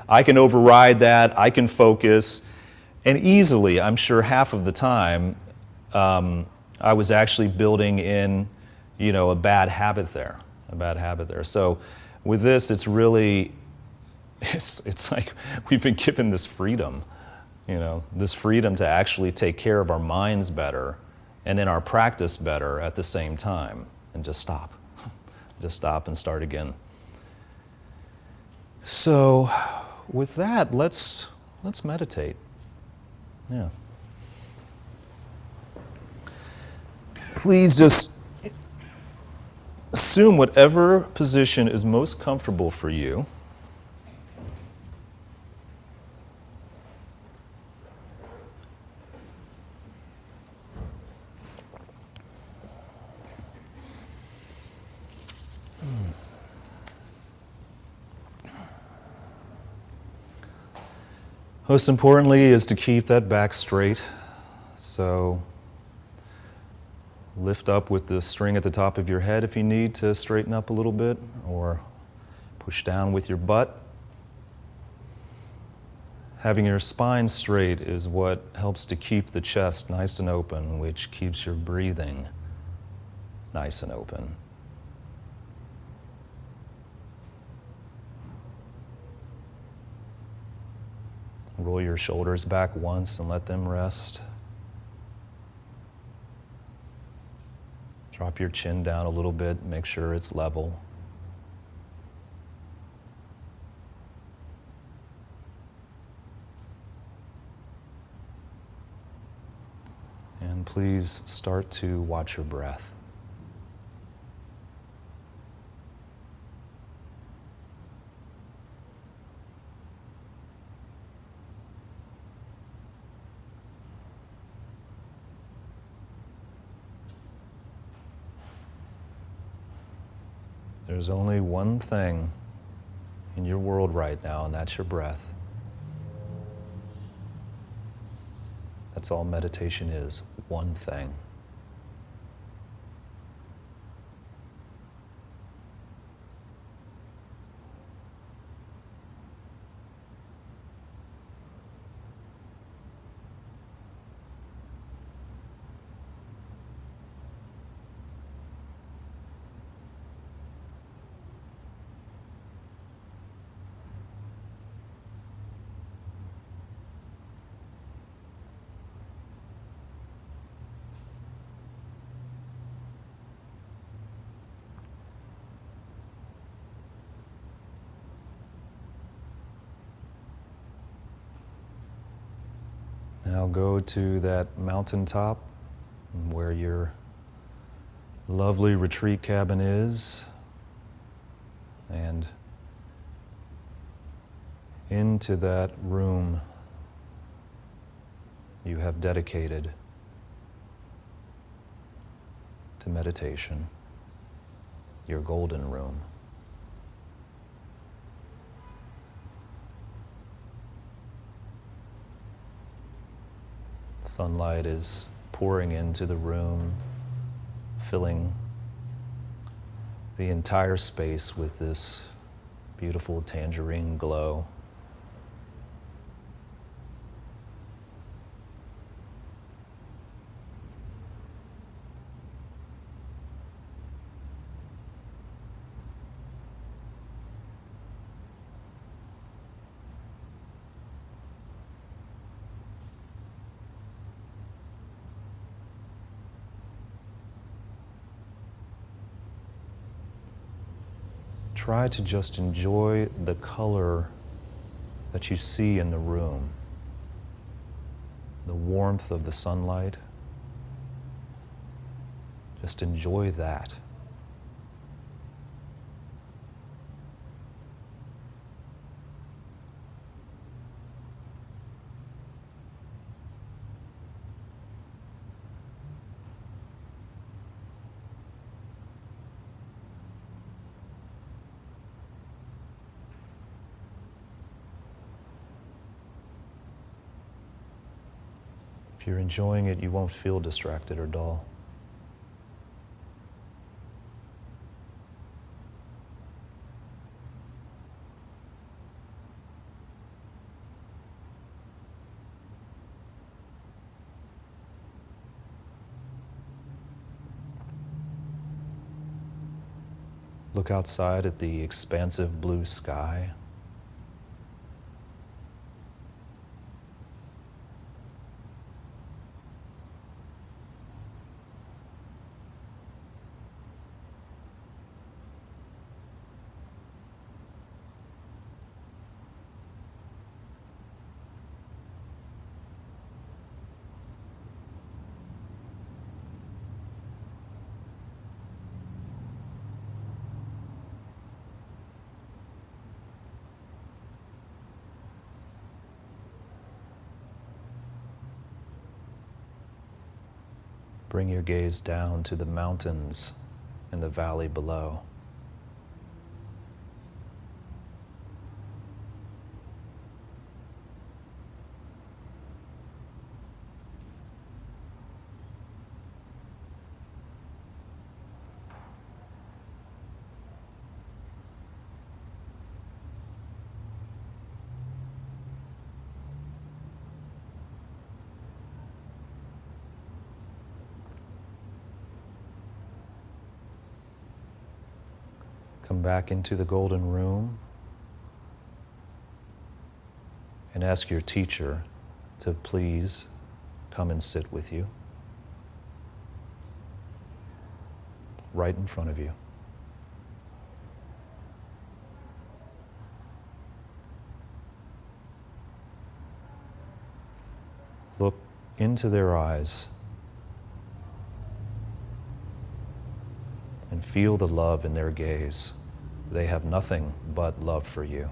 I can override that, I can focus, and easily, I'm sure half of the time, I was actually building in, a bad habit there, So with this, it's really, it's like we've been given this freedom, this freedom to actually take care of our minds better and in our practice better at the same time, and just stop. Just stop and start again. So with that, let's meditate. Yeah. Please just assume whatever position is most comfortable for you. Most importantly is to keep that back straight. So lift up with the string at the top of your head if you need to straighten up a little bit, or push down with your butt. Having your spine straight is what helps to keep the chest nice and open, which keeps your breathing nice and open. Roll your shoulders back once and let them rest. Drop your chin down a little bit, make sure it's level. And please start to watch your breath. There's only one thing in your world right now, and that's your breath. That's all meditation is, one thing. Now go to that mountaintop where your lovely retreat cabin is, and into that room you have dedicated to meditation, your golden room. Sunlight is pouring into the room, filling the entire space with this beautiful tangerine glow. Try to just enjoy the color that you see in the room, the warmth of the sunlight. Just enjoy that. If you're enjoying it, you won't feel distracted or dull. Look outside at the expansive blue sky. Bring your gaze down to the mountains in the valley below. Come back into the golden room and ask your teacher to please come and sit with you right in front of you. Look into their eyes and feel the love in their gaze. They have nothing but love for you.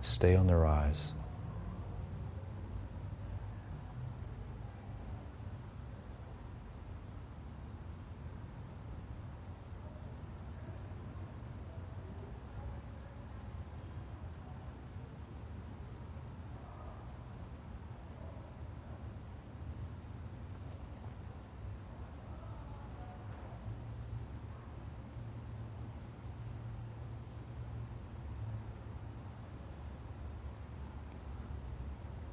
Stay on their eyes.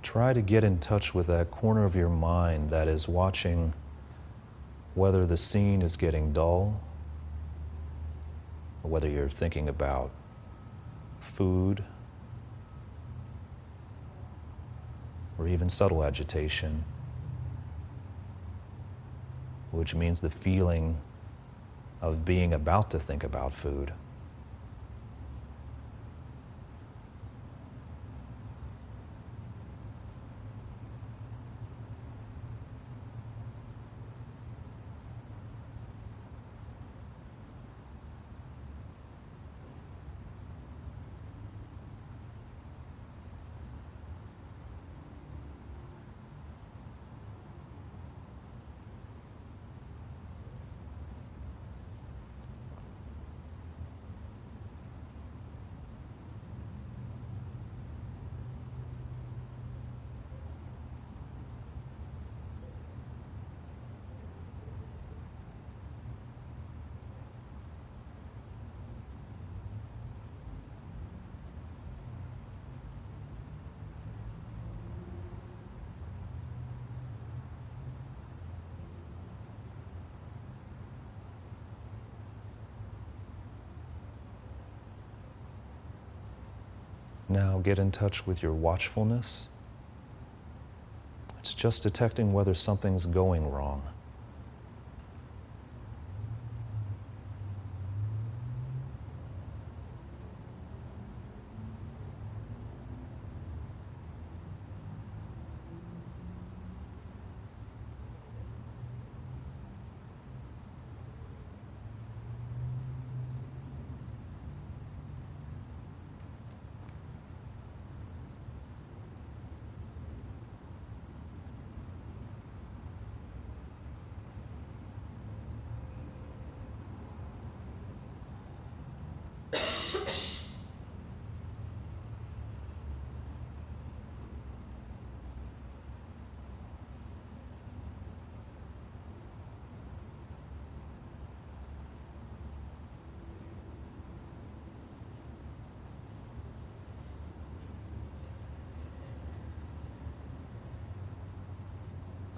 Try to get in touch with that corner of your mind that is watching whether the scene is getting dull, or whether you're thinking about food, or even subtle agitation, which means the feeling of being about to think about food. Now get in touch with your watchfulness. It's just detecting whether something's going wrong.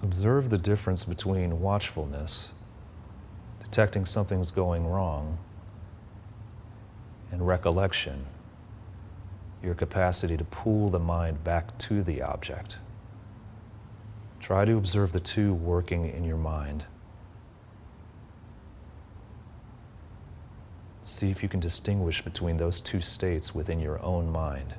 Observe the difference between watchfulness, detecting something's going wrong, and recollection, your capacity to pull the mind back to the object. Try to observe the two working in your mind. See if you can distinguish between those two states within your own mind.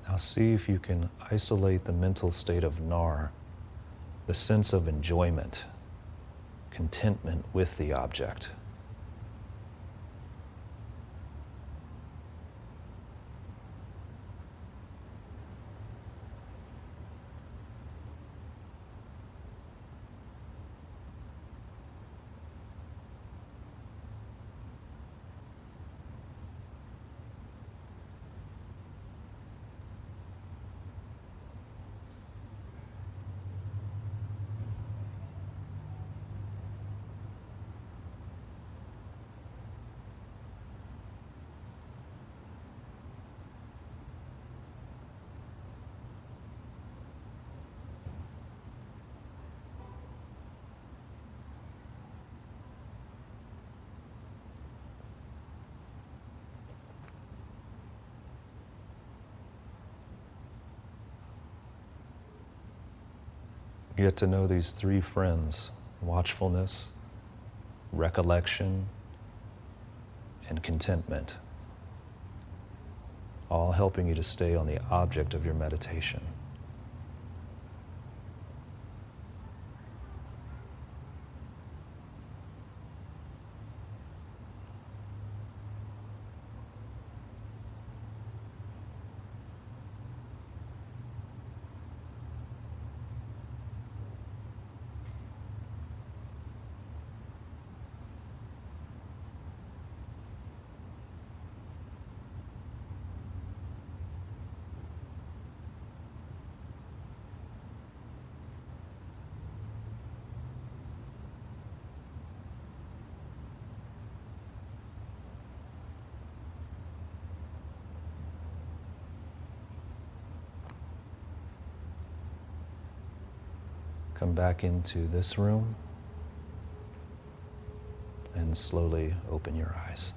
Now see if you can isolate the mental state of nar, the sense of enjoyment, contentment with the object. Get to know these three friends: watchfulness, recollection, and contentment, all helping you to stay on the object of your meditation. Come back into this room and slowly open your eyes.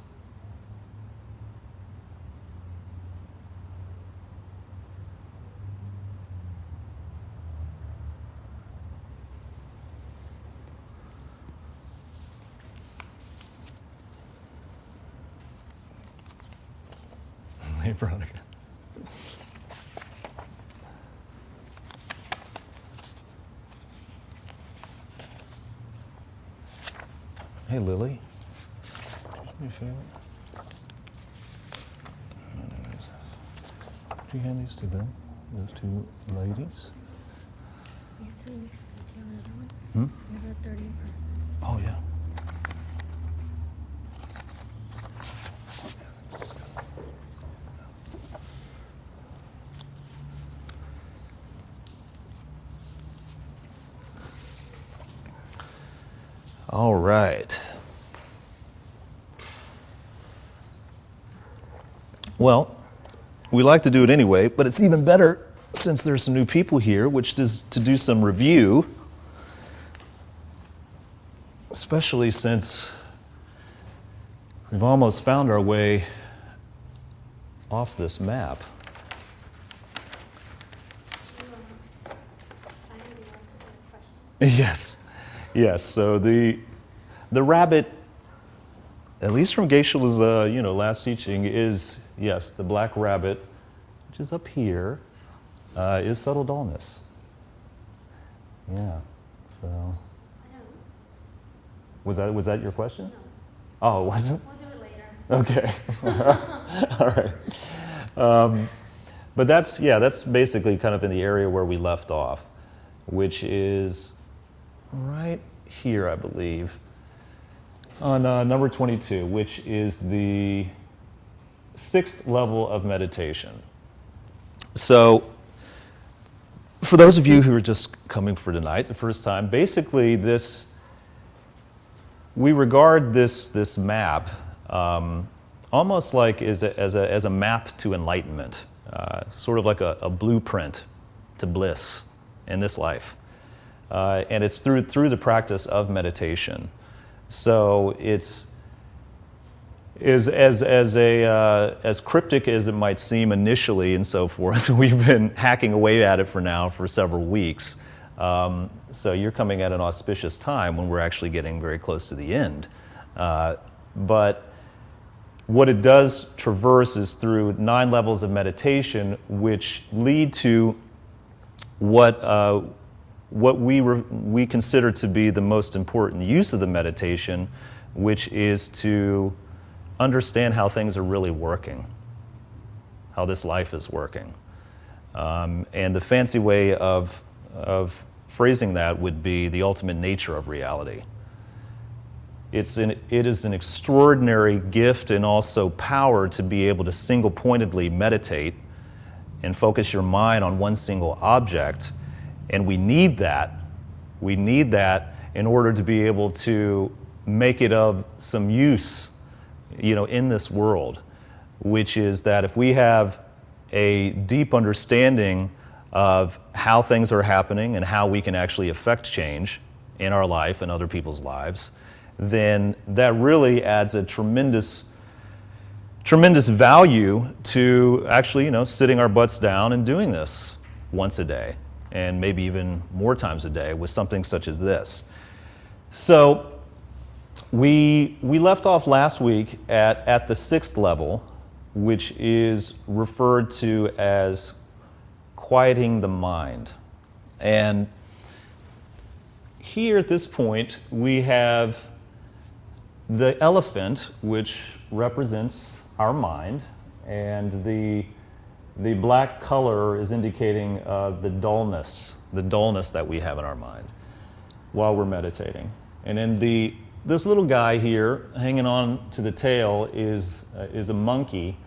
Hey, Veronica. Hey, Lily. You feel it? Would you hand these to them, those two ladies? You have to do another one? Hmm? You have a 30 person. Oh, yeah. All right. Well, we like to do it anyway, but it's even better since there's some new people here, which is to do some review, especially since we've almost found our way off this map. Finally answer that question. Yes, yes. So the rabbit, at least from Geshe-la's last teaching, is yes, the black rabbit, which is up here, is subtle dullness. Yeah. So I don't. was that your question? No. Oh, it wasn't? We'll do it later. Okay. All right. But that's basically kind of in the area where we left off, which is right here, I believe, on number 22, which is the 6th level of meditation. So for those of you who are just coming for tonight, the first time, basically we regard this map almost like as a map to enlightenment, sort of like a blueprint to bliss in this life. And it's through the practice of meditation. So it's as cryptic as it might seem initially and so forth. We've been hacking away at it for several weeks. So you're coming at an auspicious time when we're actually getting very close to the end. But what it does traverse is through 9 levels of meditation, which lead to what we consider to be the most important use of the meditation, which is to understand how things are really working, how this life is working. And the fancy way of phrasing that would be the ultimate nature of reality. It is an extraordinary gift and also power to be able to single-pointedly meditate and focus your mind on one single object. And we need that. We need that in order to be able to make it of some use, in this world, which is that if we have a deep understanding of how things are happening and how we can actually affect change in our life and other people's lives, then that really adds a tremendous value to actually, sitting our butts down and doing this once a day, and maybe even more times a day with something such as this. So we left off last week at the 6th level, which is referred to as quieting the mind. And here at this point, we have the elephant, which represents our mind, and the black color is indicating the dullness that we have in our mind while we're meditating. And then this little guy here hanging on to the tail is a monkey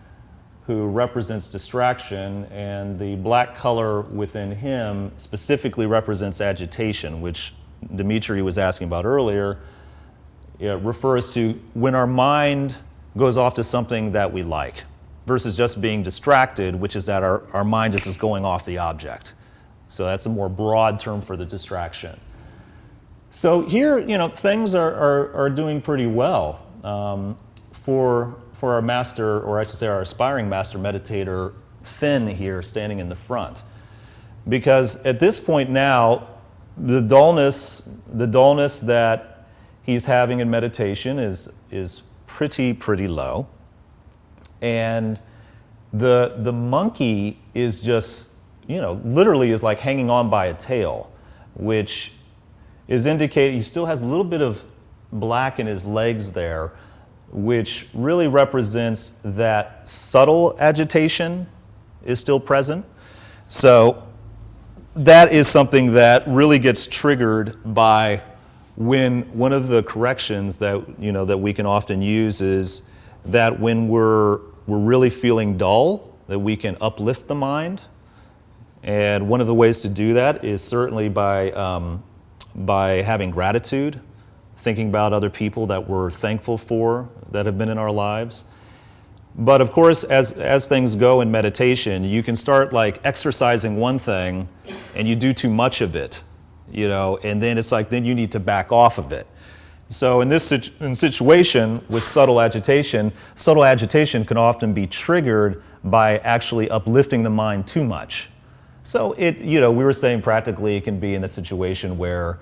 who represents distraction, and the black color within him specifically represents agitation, which Dimitri was asking about earlier. It refers to when our mind goes off to something that we like versus just being distracted, which is that our mind is just going off the object. So that's a more broad term for the distraction. So here, things are doing pretty well for our master, or I should say our aspiring master meditator, Finn here standing in the front. Because at this point now, the dullness that he's having in meditation is pretty low. And the monkey is just, literally is like hanging on by a tail, which is indicating he still has a little bit of black in his legs there, which really represents that subtle agitation is still present. So that is something that really gets triggered by when one of the corrections that we can often use is that when we're really feeling dull, that we can uplift the mind. And one of the ways to do that is certainly by having gratitude, thinking about other people that we're thankful for that have been in our lives. But of course, as things go in meditation, you can start like exercising one thing and you do too much of it, and then it's like, then you need to back off of it. So in this situation with subtle agitation can often be triggered by actually uplifting the mind too much. So we were saying practically it can be in a situation where,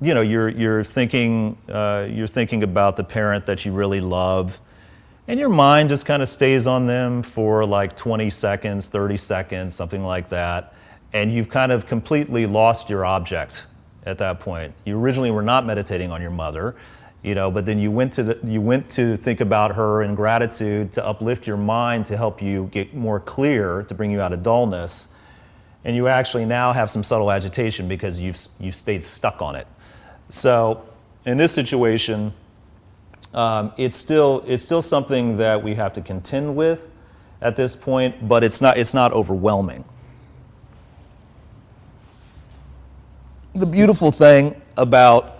you're thinking about the parent that you really love, and your mind just kind of stays on them for like 20 seconds, 30 seconds, something like that, and you've kind of completely lost your object at that point. You originally were not meditating on your mother, but then you went to think about her in gratitude to uplift your mind to help you get more clear, to bring you out of dullness, and you actually now have some subtle agitation because you've stayed stuck on it. So in this situation, it's still something that we have to contend with at this point, but it's not overwhelming. The beautiful thing about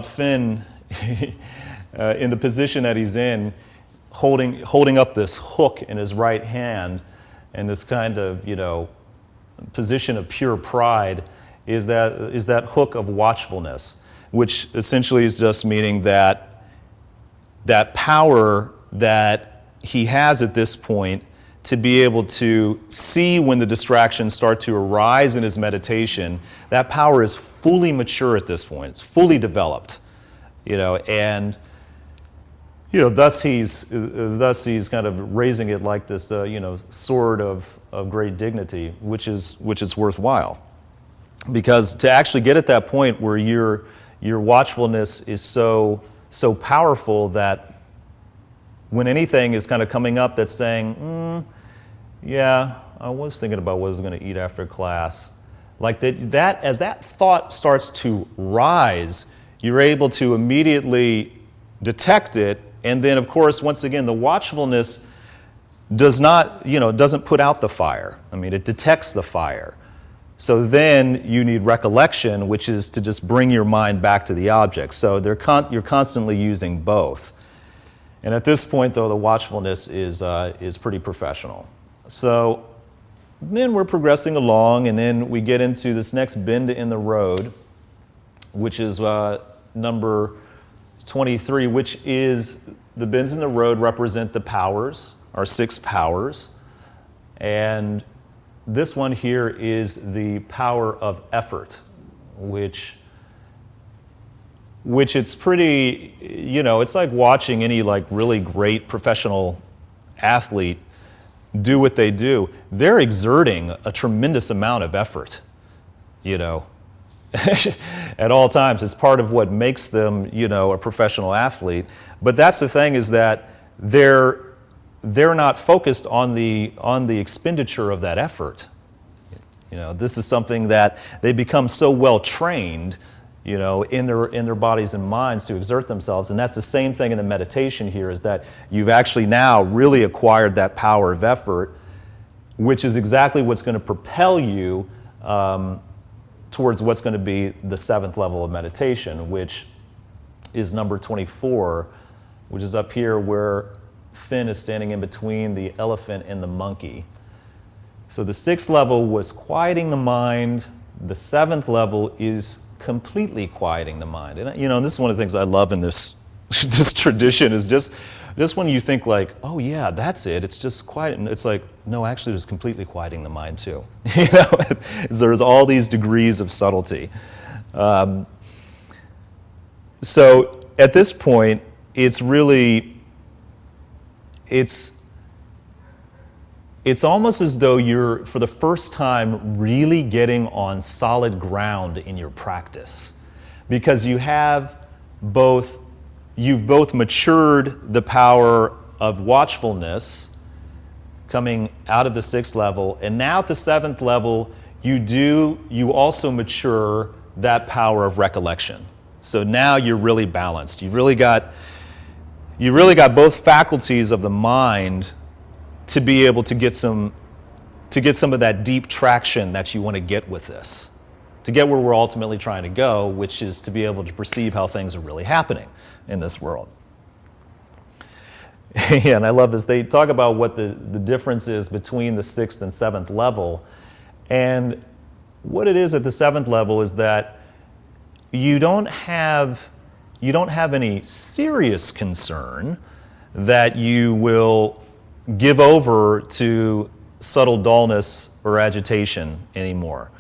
Finn in the position that he's in, holding up this hook in his right hand, and this kind of position of pure pride, is that hook of watchfulness, which essentially is just meaning that power that he has at this point to be able to see when the distractions start to arise in his meditation. That power is fully mature at this point. It's fully developed, and thus he's kind of raising it like this, sword of great dignity, which is worthwhile, because to actually get at that point where your watchfulness is so powerful that when anything is kind of coming up that's saying, yeah, I was thinking about what I was going to eat after class, like that as that thought starts to rise, you're able to immediately detect it, and then of course once again the watchfulness doesn't put out the fire. I mean, it detects the fire. So then you need recollection, which is to just bring your mind back to the object. So you're constantly using both. And at this point, though, the watchfulness is pretty professional. So then we're progressing along, and then we get into this next bend in the road, which is number 23, which is the bends in the road represent the powers, our 6 powers. And this one here is the power of effort, which it's pretty, it's like watching any like really great professional athlete do what they do. They're exerting a tremendous amount of effort, at all times. It's part of what makes them, a professional athlete. But that's the thing, is that they're not focused on the expenditure of that effort. This is something that they become so well trained, in their bodies and minds to exert themselves. And that's the same thing in the meditation here, is that you've actually now really acquired that power of effort, which is exactly what's going to propel you towards what's going to be the 7th level of meditation, which is number 24, which is up here where Finn is standing in between the elephant and the monkey. So the 6th level was quieting the mind. The 7th level is completely quieting the mind. And this is one of the things I love in this this tradition, is just when you think like, oh yeah, that's it, it's just quiet, and it's like, no, actually there's completely quieting the mind too. There's all these degrees of subtlety. So at this point, it's almost as though you're, for the first time, really getting on solid ground in your practice, because you've both matured the power of watchfulness coming out of the 6th level, and now at the 7th level, you also mature that power of recollection. So now you're really balanced. You've really got both faculties of the mind to be able to get some of that deep traction that you want to get with this, to get where we're ultimately trying to go, which is to be able to perceive how things are really happening in this world. Yeah, and I love this. They talk about what the difference is between the 6th and 7th level, and what it is at the 7th level is that you don't have any serious concern that you will give over to subtle dullness or agitation anymore.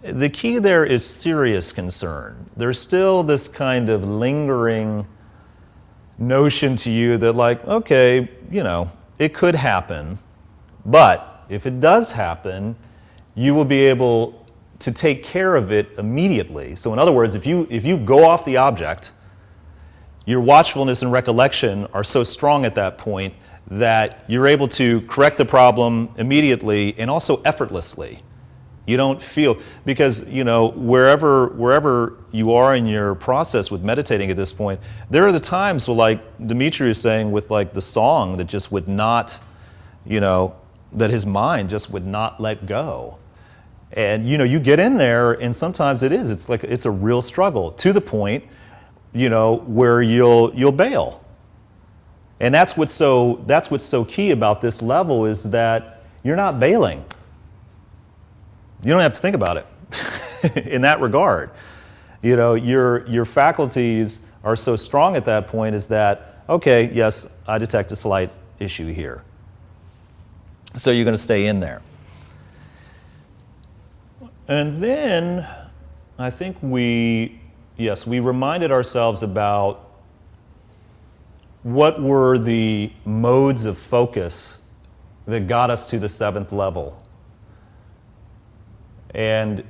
The key there is serious concern. There's still this kind of lingering notion to you that, like, okay, you know, it could happen, but if it does happen, you will be able to take care of it immediately. So in other words, if you go off the object, your watchfulness and recollection are so strong at that point that you're able to correct the problem immediately and also effortlessly. You don't feel, because, you know, wherever you are in your process with meditating at this point, there are the times where, like Dimitri is saying, with like the song that just would not, you know, that his mind just would not let go. And, you know, you get in there and sometimes it's like, it's a real struggle to the point, you know, where you'll bail. And that's what's so key about this level, is that you're not bailing. You don't have to think about it in that regard. You know, your faculties are so strong at that point, is that, okay, yes, I detect a slight issue here. So you're going to stay in there. And then I think we reminded ourselves about what were the modes of focus that got us to the 7th level. And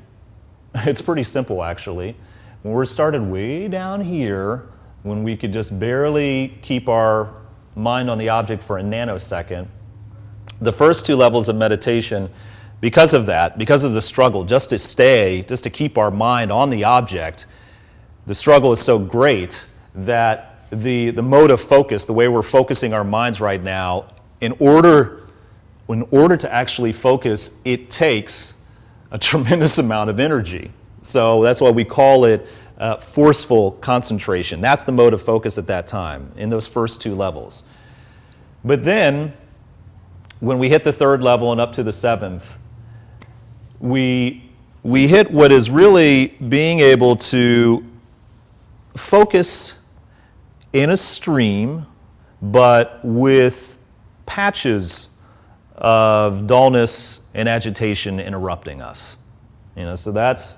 it's pretty simple, actually. When we started way down here, when we could just barely keep our mind on the object for a nanosecond, the first 2 levels of meditation, because of that, because of the struggle just to keep our mind on the object, the struggle is so great that the mode of focus, the way we're focusing our minds right now, in order to actually focus, it takes a tremendous amount of energy. So that's why we call it forceful concentration. That's the mode of focus at that time, in those first 2 levels. But then, when we hit the 3rd level and up to the 7th, we hit what is really being able to focus in a stream, but with patches of dullness and agitation interrupting us. You know, so that's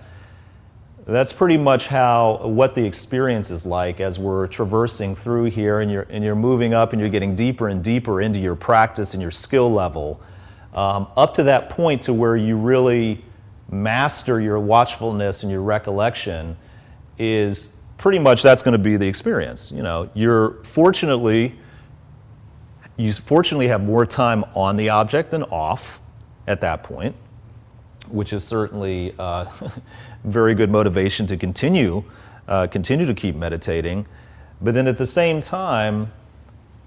pretty much what the experience is like as we're traversing through here, and you're moving up and you're getting deeper and deeper into your practice and your skill level, up to that point to where you really master your watchfulness and your recollection. Is pretty much, that's going to be the experience. You know, you fortunately have more time on the object than off at that point, which is certainly very good motivation to continue to keep meditating. But then at the same time,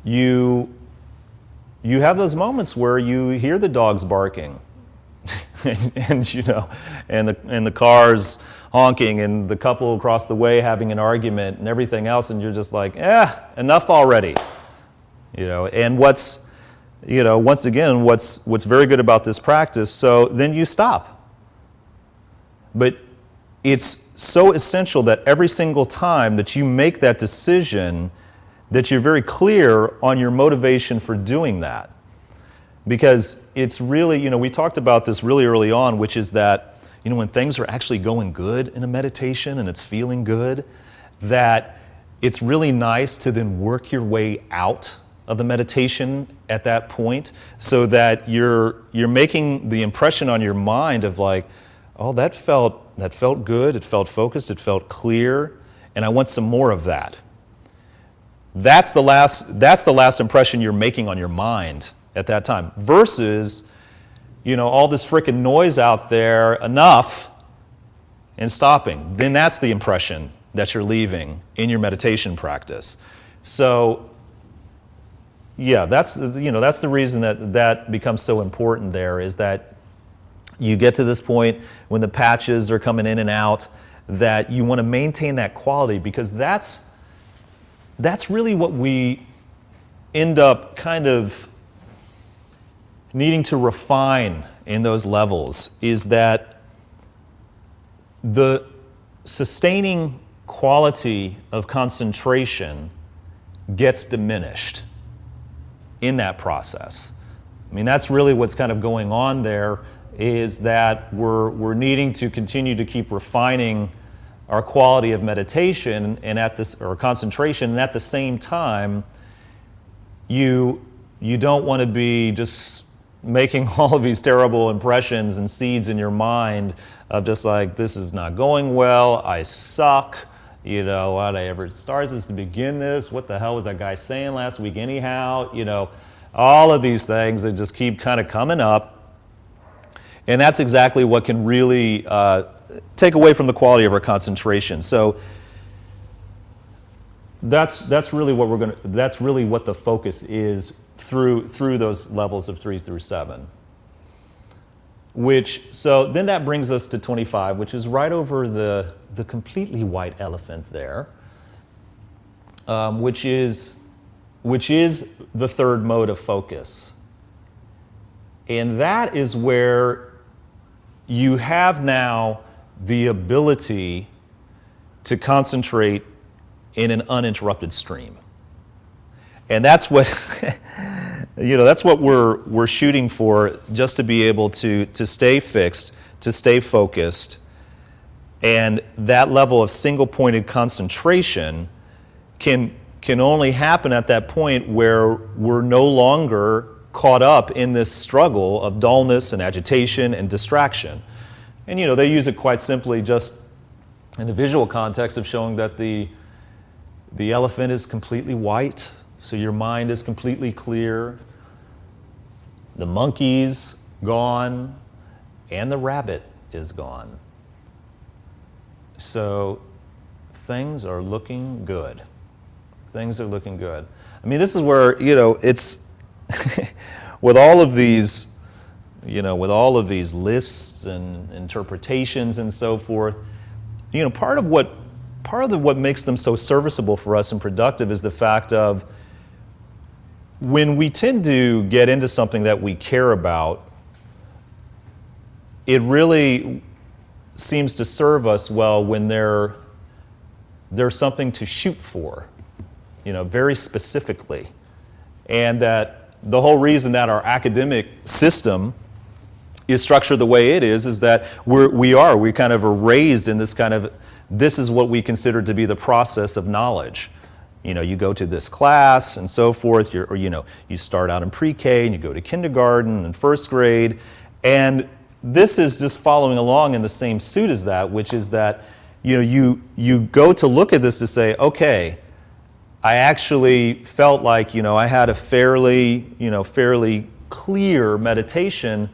you have those moments where you hear the dogs barking, and you know, and the cars honking, and the couple across the way having an argument, and everything else, and you're just like, enough already. You know, and once again, what's very good about this practice, so then you stop. But it's so essential that every single time that you make that decision, that you're very clear on your motivation for doing that. Because it's really, you know, we talked about this really early on, which is that, you know, when things are actually going good in a meditation and it's feeling good, that it's really nice to then work your way out of the meditation at that point, so that you're making the impression on your mind of like, oh, that felt good, it felt focused, it felt clear, and I want some more of that. That's the last impression you're making on your mind at that time, versus, you know, all this frickin' noise out there, enough, and stopping. Then that's the impression that you're leaving in your meditation practice. So, yeah, that's the reason that becomes so important there, is that you get to this point when the patches are coming in and out, that you want to maintain that quality, because that's really what we end up kind of needing to refine in those levels, is that the sustaining quality of concentration gets diminished in that process. I mean, that's really what's kind of going on there, is that we're needing to continue to keep refining our quality of meditation and or concentration, and at the same time, you don't want to be just making all of these terrible impressions and seeds in your mind of just like, this is not going well, I suck, you know, why did I ever start this to begin this? What the hell was that guy saying last week anyhow? You know, all of these things that just keep kind of coming up. And that's exactly what can really take away from the quality of our concentration. So that's really what that's really what the focus is through those levels of 3 through 7. So then that brings us to 25, which is right over the completely white elephant there, which is the third mode of focus. And that is where you have now the ability to concentrate in an uninterrupted stream. And that's what that's what we're shooting for, just to be able to stay fixed, to stay focused. And that level of single-pointed concentration can only happen at that point where we're no longer caught up in this struggle of dullness and agitation and distraction. And they use it quite simply just in the visual context of showing that the elephant is completely white, so your mind is completely clear. The monkey's gone, and the rabbit is gone. So things are looking good. Things are looking good. I mean, this is where, it's with all of these, with all of these lists and interpretations and so forth, part of what makes them so serviceable for us and productive is the fact of, when we tend to get into something that we care about, it really seems to serve us well when there's something to shoot for, very specifically. And that the whole reason that our academic system is structured the way it is that we kind of are raised in this kind of, this is what we consider to be the process of knowledge. You go to this class and so forth, you start out in pre-K and you go to kindergarten and first grade, and this is just following along in the same suit as that, which is that you go to look at this to say, okay, I actually felt like I had a fairly clear meditation,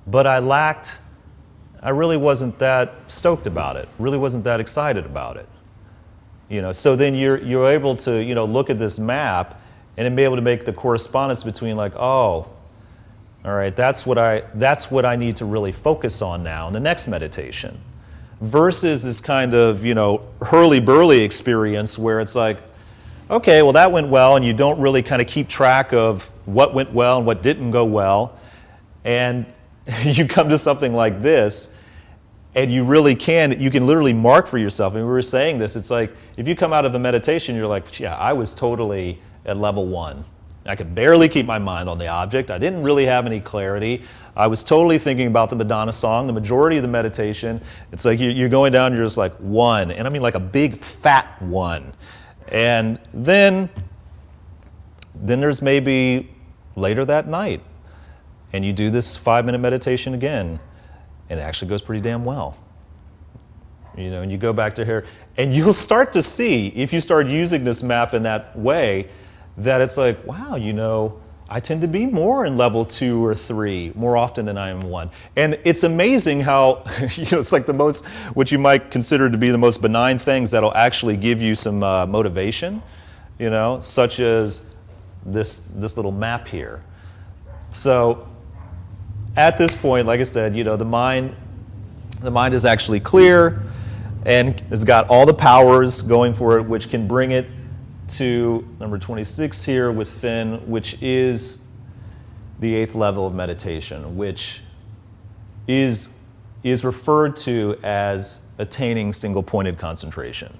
but I really wasn't that stoked about it, really wasn't that excited about it. So then you're able to look at this map and then be able to make the correspondence between like, oh, all right, that's what I need to really focus on now in the next meditation, versus this kind of hurly-burly experience where it's like, okay, well that went well, and you don't really kind of keep track of what went well and what didn't go well, and you come to something like this. And you can literally mark for yourself. And we were saying this, it's like, if you come out of the meditation, you're like, yeah, I was totally at level 1. I could barely keep my mind on the object. I didn't really have any clarity. I was totally thinking about the Madonna song, the majority of the meditation. It's like you're going down, you're just like 1. And I mean like a big fat 1. And then there's maybe later that night, and you do this 5-minute meditation again. And it actually goes pretty damn well. And you go back to here, and you'll start to see, if you start using this map in that way, that it's like, wow, I tend to be more in level 2 or 3 more often than I am 1. And it's amazing how, it's like what you might consider to be the most benign things that'll actually give you some motivation, such as this little map here. So, at this point, like I said, the mind is actually clear and has got all the powers going for it, which can bring it to number 26 here with Finn, which is the 8th level of meditation, which is referred to as attaining single-pointed concentration.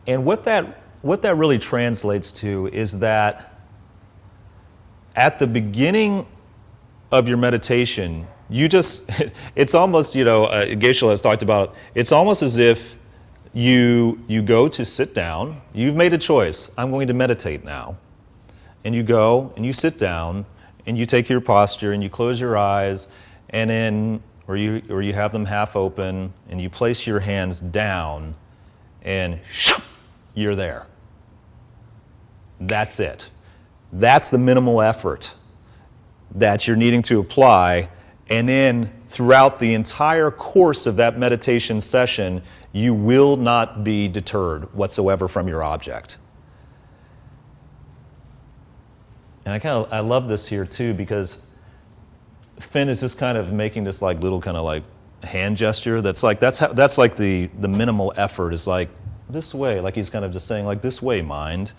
And what what that really translates to is that at the beginning of your meditation, you just, it's almost, Geshe has talked about, it's almost as if you go to sit down, you've made a choice, I'm going to meditate now. And you go and you sit down and you take your posture and you close your eyes and then, or you have them half open and you place your hands down and you're there. That's it. That's the minimal effort that you're needing to apply, and then throughout the entire course of that meditation session, you will not be deterred whatsoever from your object. And I love this here too, because Finn is just kind of making this like little kind of like hand gesture that's like the minimal effort is like this way, like he's kind of just saying like this way, mind,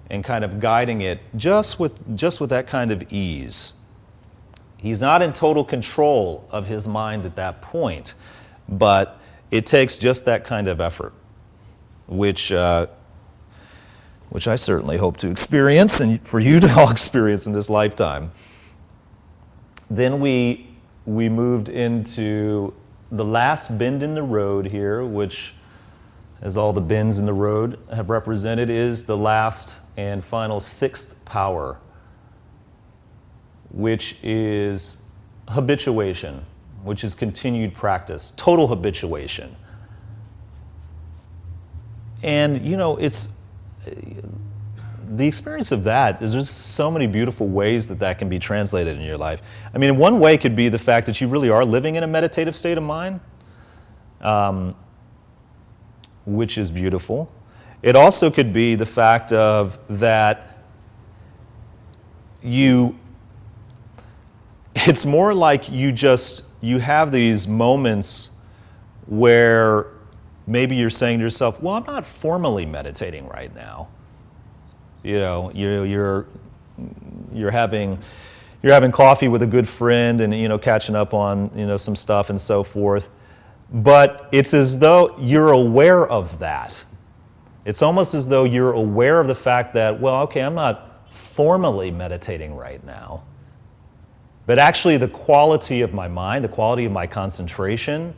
and kind of guiding it just with that kind of ease. He's not in total control of his mind at that point, but it takes just that kind of effort, which I certainly hope to experience and for you to all experience in this lifetime. Then we moved into the last bend in the road here, which, as all the bends in the road have represented, is the last and final sixth power, which is habituation, which is continued practice, total habituation. And it's the experience of that, there's just so many beautiful ways that can be translated in your life. I mean, one way could be the fact that you really are living in a meditative state of mind, which is beautiful. It also could be the fact of that it's more like you have these moments where maybe you're saying to yourself, well, I'm not formally meditating right now. You're having coffee with a good friend and catching up on some stuff and so forth. But it's as though you're aware of that. It's almost as though you're aware of the fact that, well, okay, I'm not formally meditating right now. But actually the quality of my mind, the quality of my concentration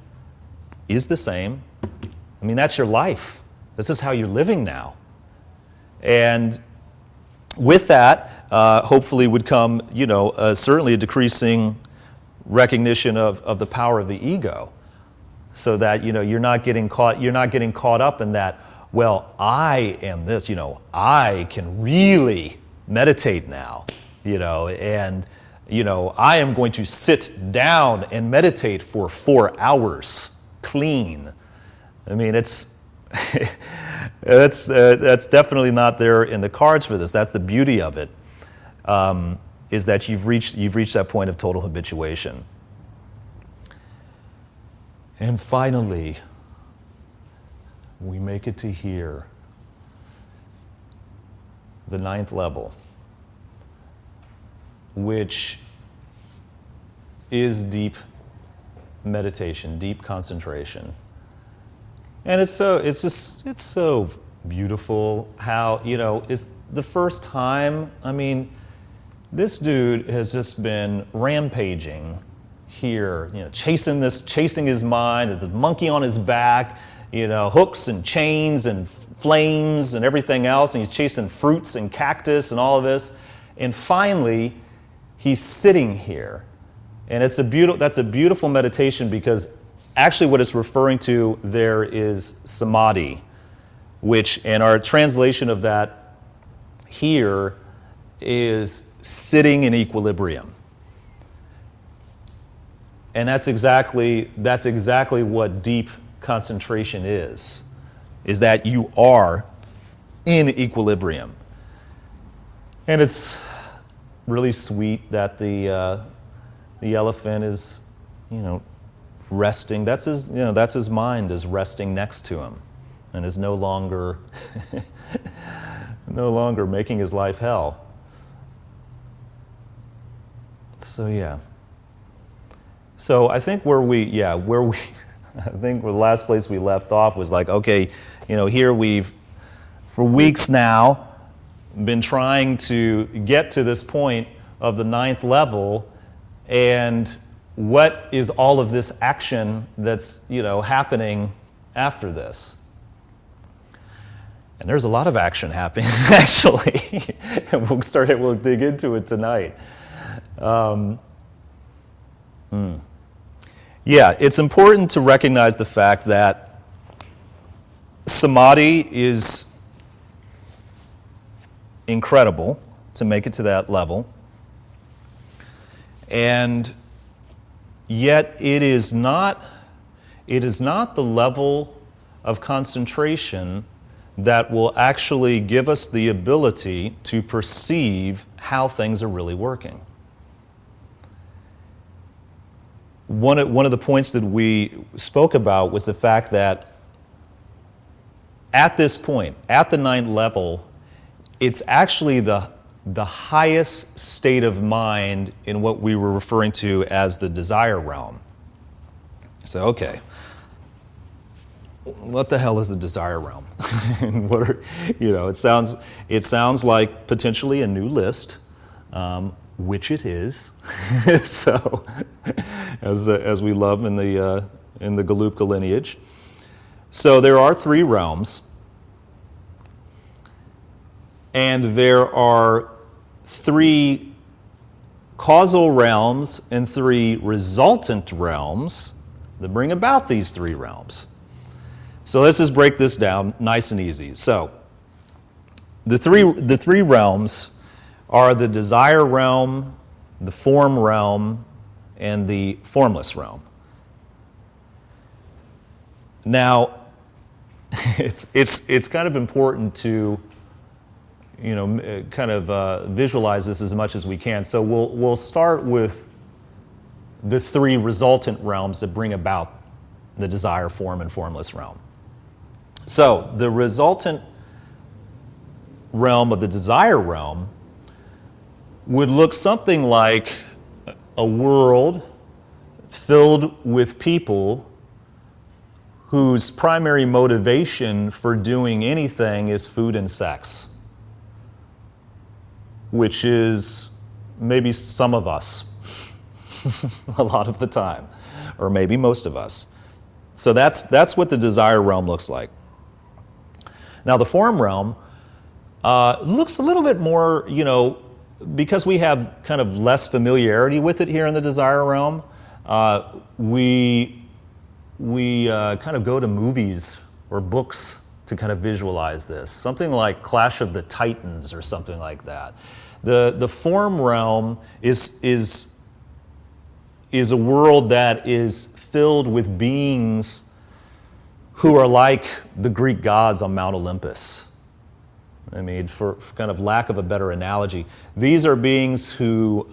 is the same. I mean, that's your life. This is how you're living now. And with that, hopefully would come, certainly a decreasing recognition of the power of the ego, so that you're not getting caught up in that. Well, I am this. I can really meditate now. And I am going to sit down and meditate for 4 hours clean. I mean, that's definitely not there in the cards for this. That's the beauty of it, is that you've reached that point of total habituation. And finally, we make it to here, the 9th level, which is deep meditation, deep concentration. And it's so beautiful how, it's the first time, I mean, this dude has just been rampaging here, chasing his mind, the monkey on his back, hooks and chains and flames and everything else, and he's chasing fruits and cactus and all of this. And finally, he's sitting here. And that's a beautiful meditation, because actually what it's referring to there is samadhi, which, and our translation of that here is sitting in equilibrium. And that's exactly what deep concentration is that you are in equilibrium. And it's really sweet that the elephant is, resting. That's his mind is resting next to him, and is no longer making his life hell. So yeah. So I think I think the last place we left off was like, okay, here we've for weeks now, been trying to get to this point of the 9th level, and what is all of this action that's, happening after this? And there's a lot of action happening, actually, and we'll dig into it tonight. Yeah, it's important to recognize the fact that samadhi is incredible to make it to that level, and yet it is not the level of concentration that will actually give us the ability to perceive how things are really working. One of the points that we spoke about was the fact that at this point, at the 9th level, it's actually the highest state of mind in what we were referring to as the desire realm. So, okay, what the hell is the desire realm? And what are, it sounds like potentially a new list, which it is. So, as we love in the Gelugpa lineage. So there are 3 realms, and there are 3 causal realms and 3 resultant realms that bring about these 3 realms. So let's just break this down nice and easy. So the three realms are the desire realm, the form realm, and the formless realm. Now, it's kind of important to visualize this as much as we can. So we'll start with the 3 resultant realms that bring about the desire, form, and formless realm. So the resultant realm of the desire realm would look something like a world filled with people whose primary motivation for doing anything is food and sex, which is maybe some of us a lot of the time, or maybe most of us. So that's what the desire realm looks like. Now the form realm looks a little bit more, because we have kind of less familiarity with it here in the desire realm, we kind of go to movies or books to kind of visualize this. Something like Clash of the Titans or something like that. The form realm is a world that is filled with beings who are like the Greek gods on Mount Olympus. I mean, for kind of lack of a better analogy, these are beings who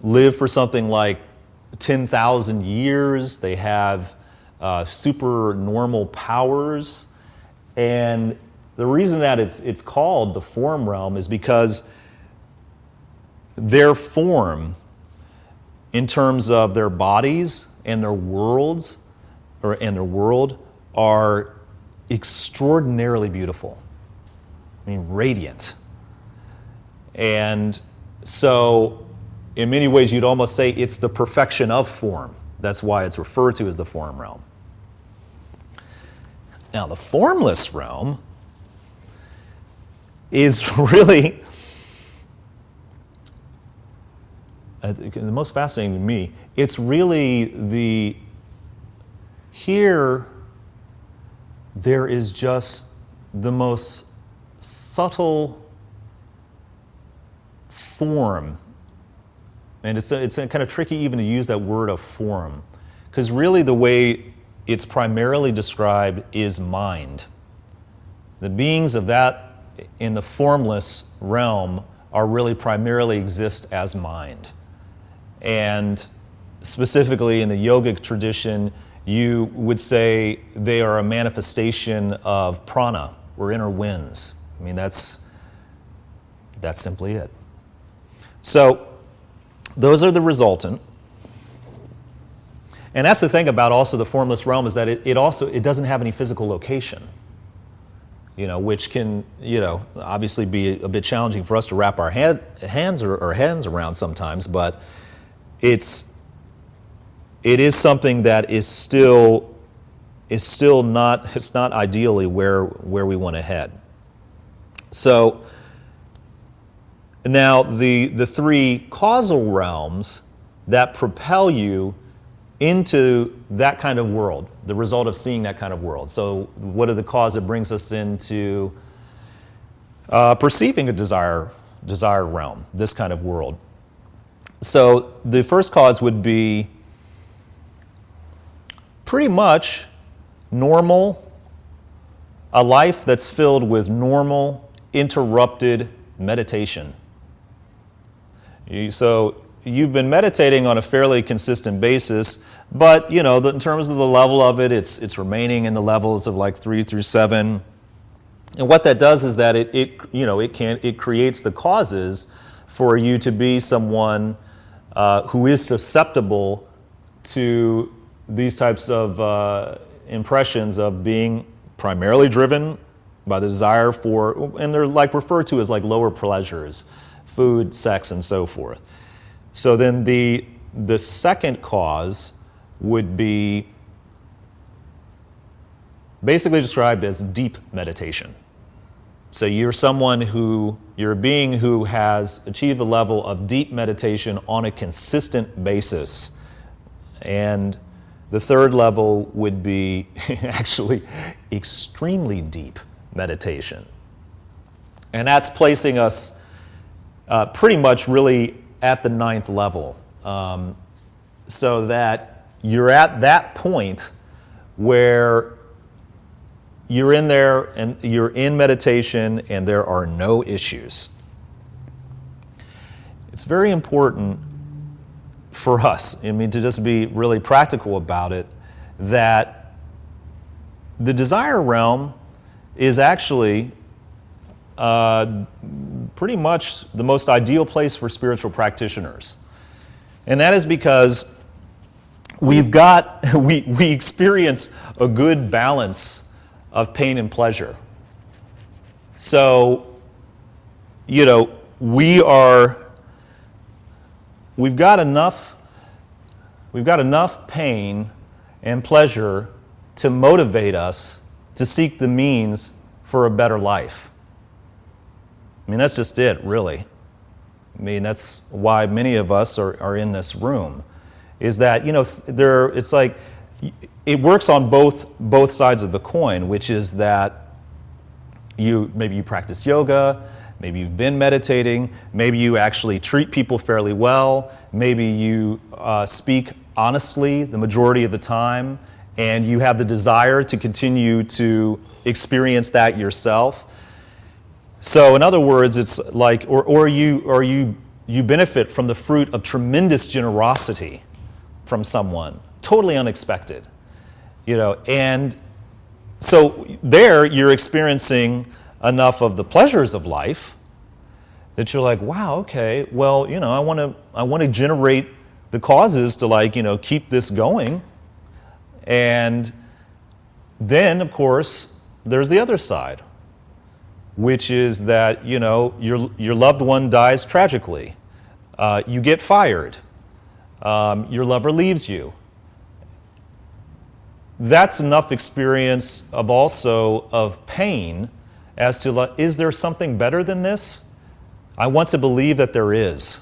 live for something like 10,000 years. They have super normal powers, and the reason that it's called the form realm is because their form, in terms of their bodies and their worlds, and their world, are extraordinarily beautiful. I mean, radiant. And so, in many ways, you'd almost say it's the perfection of form. That's why it's referred to as the form realm. Now, the formless realm is really the most fascinating to me. It's really here there is just the most subtle form. And it's kind of tricky even to use that word of form, because really the way it's primarily described is mind. The beings of that in the formless realm are really primarily exist as mind. And specifically in the yogic tradition, you would say they are a manifestation of prana, or inner winds. I mean, that's simply it. So those are the resultant. And that's the thing about also the formless realm, is that it doesn't have any physical location. which can, obviously be a bit challenging for us to wrap our hands around sometimes, but it is something that is still not, it's not ideally where we want to head. So now the three causal realms that propel you into that kind of world, the result of seeing that kind of world. So what are the cause that brings us into perceiving a desire realm, this kind of world? So the first cause would be pretty much normal, a life that's filled with normal, interrupted meditation. So you've been meditating on a fairly consistent basis, but in terms of the level of it, it's remaining in the levels of like 3 through 7. And what that does is that it creates the causes for you to be someone who is susceptible to these types of impressions of being primarily driven by the desire for, and they're like referred to as like lower pleasures, food, sex, and so forth. So then the second cause would be basically described as deep meditation. So you're a being who has achieved a level of deep meditation on a consistent basis. And the third level would be actually extremely deep meditation. And that's placing us pretty much really at the 9th level, so that you're at that point where you're in there and you're in meditation and there are no issues. It's very important for us, to just be really practical about it, that the desire realm is actually pretty much the most ideal place for spiritual practitioners. And that is because we experience a good balance of pain and pleasure. So, we've got enough pain and pleasure to motivate us to seek the means for a better life. That's just it, really. That's why many of us are in this room, is that, it's like, it works on both sides of the coin, which is that maybe you practice yoga, maybe you've been meditating, maybe you actually treat people fairly well, maybe you speak honestly the majority of the time, and you have the desire to continue to experience that yourself. So in other words, it's like, or you benefit from the fruit of tremendous generosity from someone, totally unexpected, and so there you're experiencing enough of the pleasures of life that you're like, wow, okay, well, I want to generate the causes to keep this going. And then, of course, there's the other side, which is that, your loved one dies tragically. You get fired. Your lover leaves you. That's enough experience of pain as to, is there something better than this? I want to believe that there is.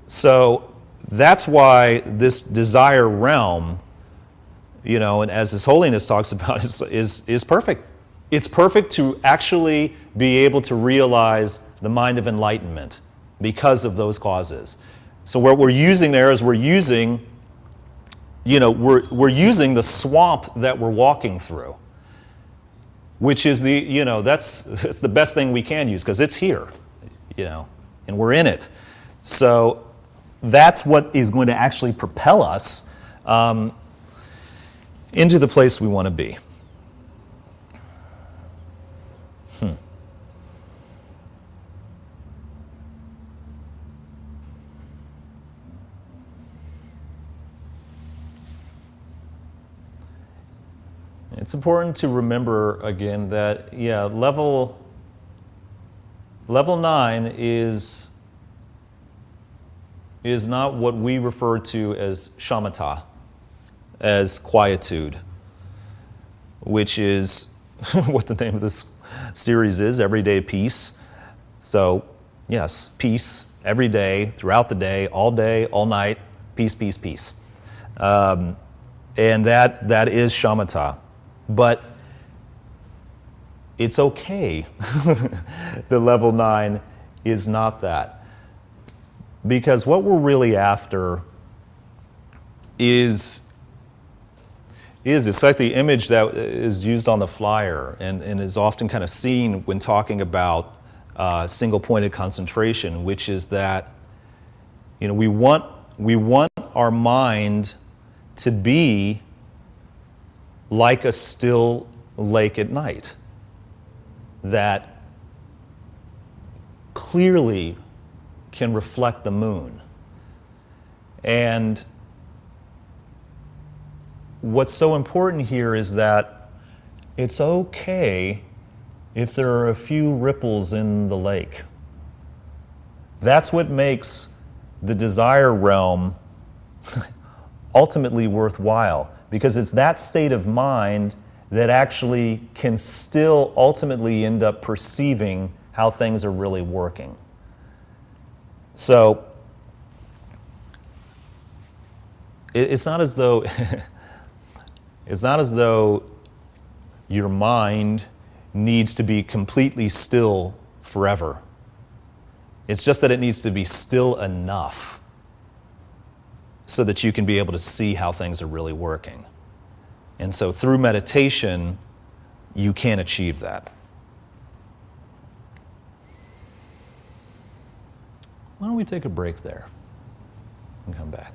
So that's why this desire realm, and as His Holiness talks about, is perfect. It's perfect to actually be able to realize the mind of enlightenment because of those causes. So what we're using there is we're using the swamp that we're walking through, which is that's the best thing we can use because it's here, and we're in it. So that's what is going to actually propel us into the place we want to be. it's important to remember again that, yeah, level 9 is not what we refer to as shamatha, as quietude, which is what the name of this series is, Everyday Peace. So, yes, peace every day, throughout the day, all night, peace, peace, peace. And that is shamatha. But it's okay. The level 9 is not that. Because what we're really after is it's like the image that is used on the flyer and is often kind of seen when talking about single-pointed concentration, which is that, you know, we want our mind to be like a still lake at night that clearly can reflect the moon. And what's so important here is that it's okay if there are a few ripples in the lake. That's what makes the desire realm ultimately worthwhile, because it's that state of mind that actually can still ultimately end up perceiving how things are really working. So it's not as though your mind needs to be completely still forever. It's just that it needs to be still enough so that you can be able to see how things are really working. And so through meditation, you can achieve that. Why don't we take a break there and come back?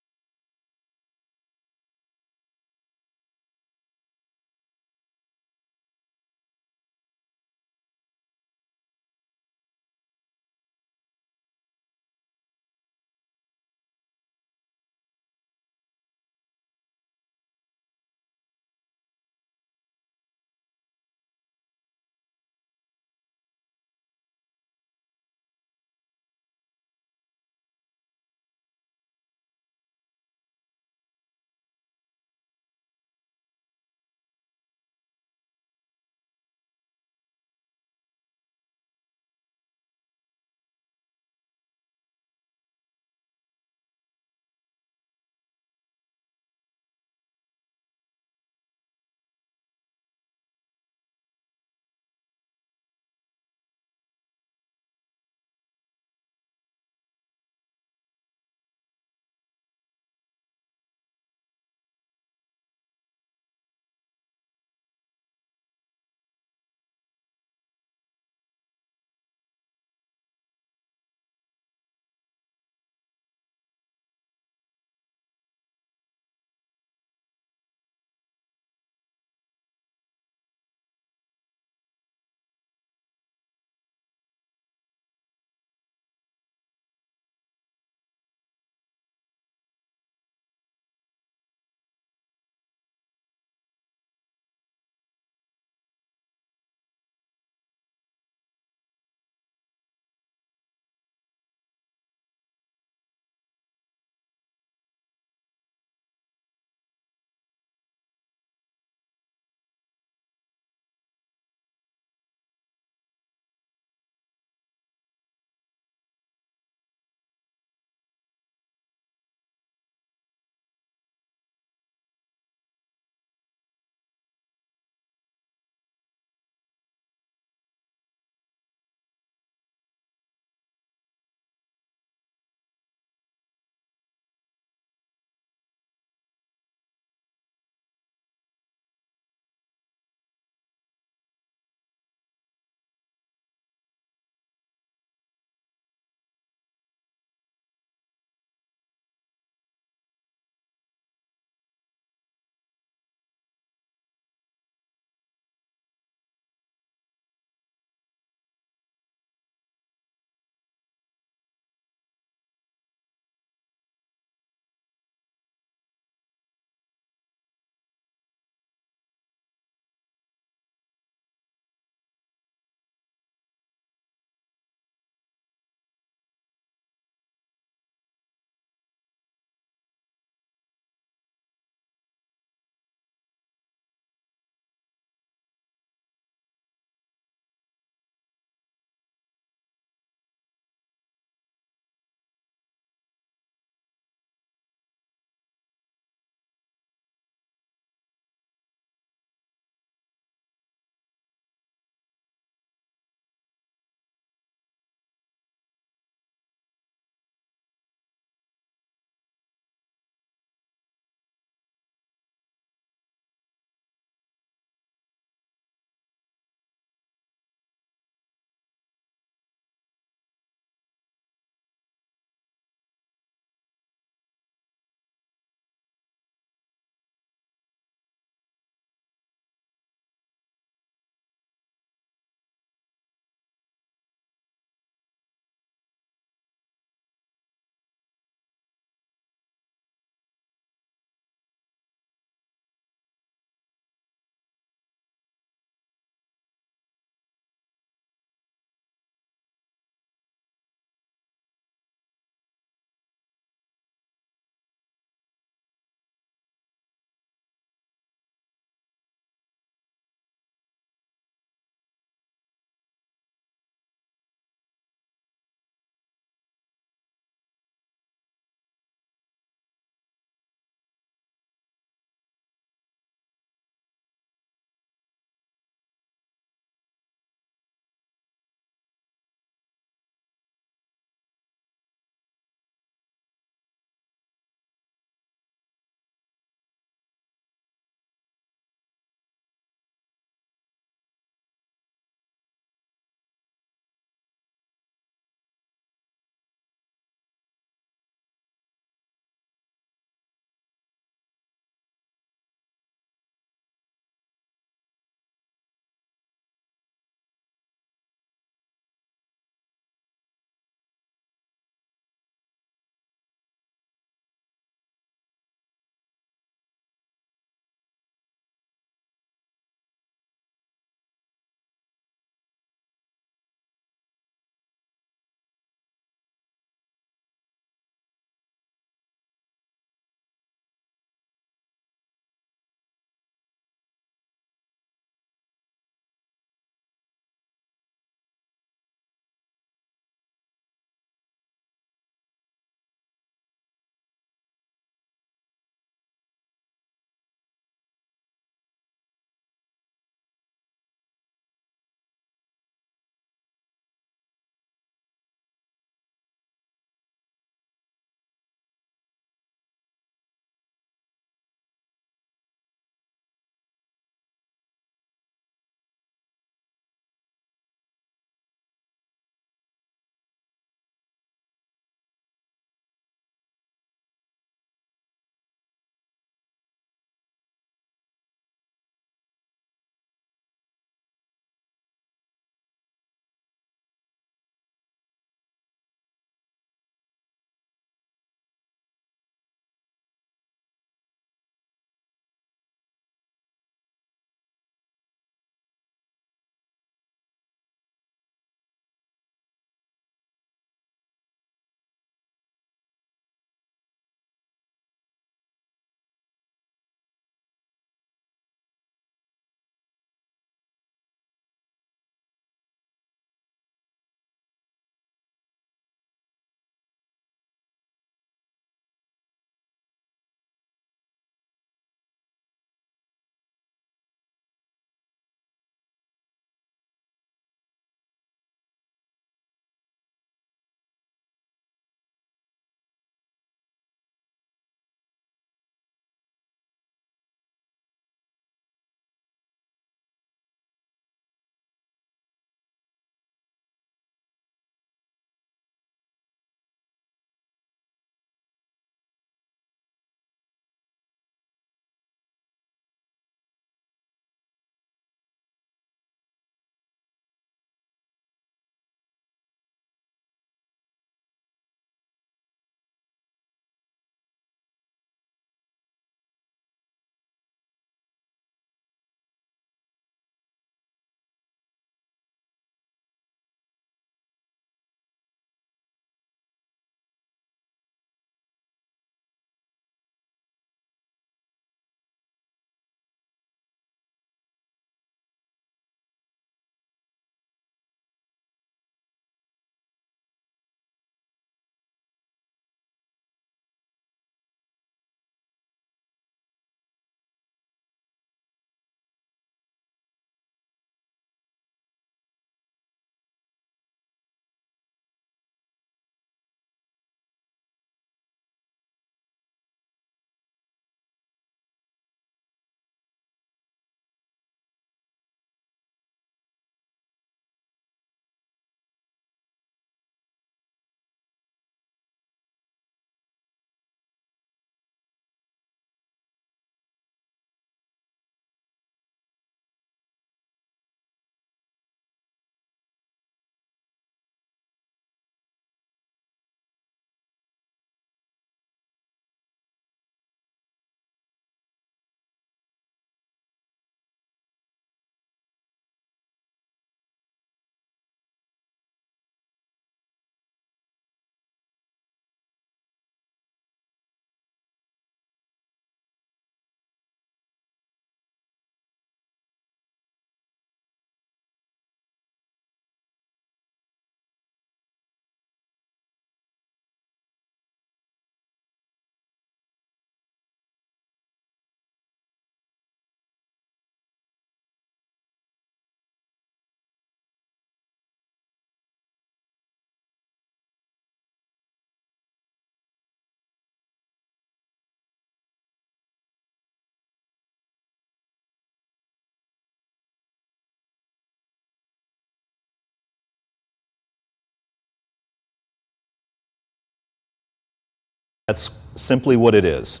That's simply what it is.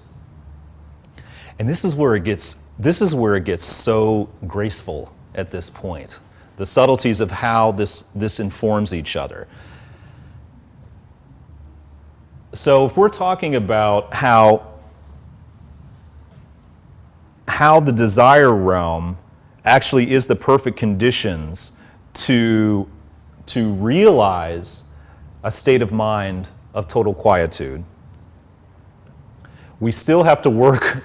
And this is where it gets so graceful at this point. The subtleties of how this informs each other. So if we're talking about how the desire realm actually is the perfect conditions to realize a state of mind of total quietude, we still have to work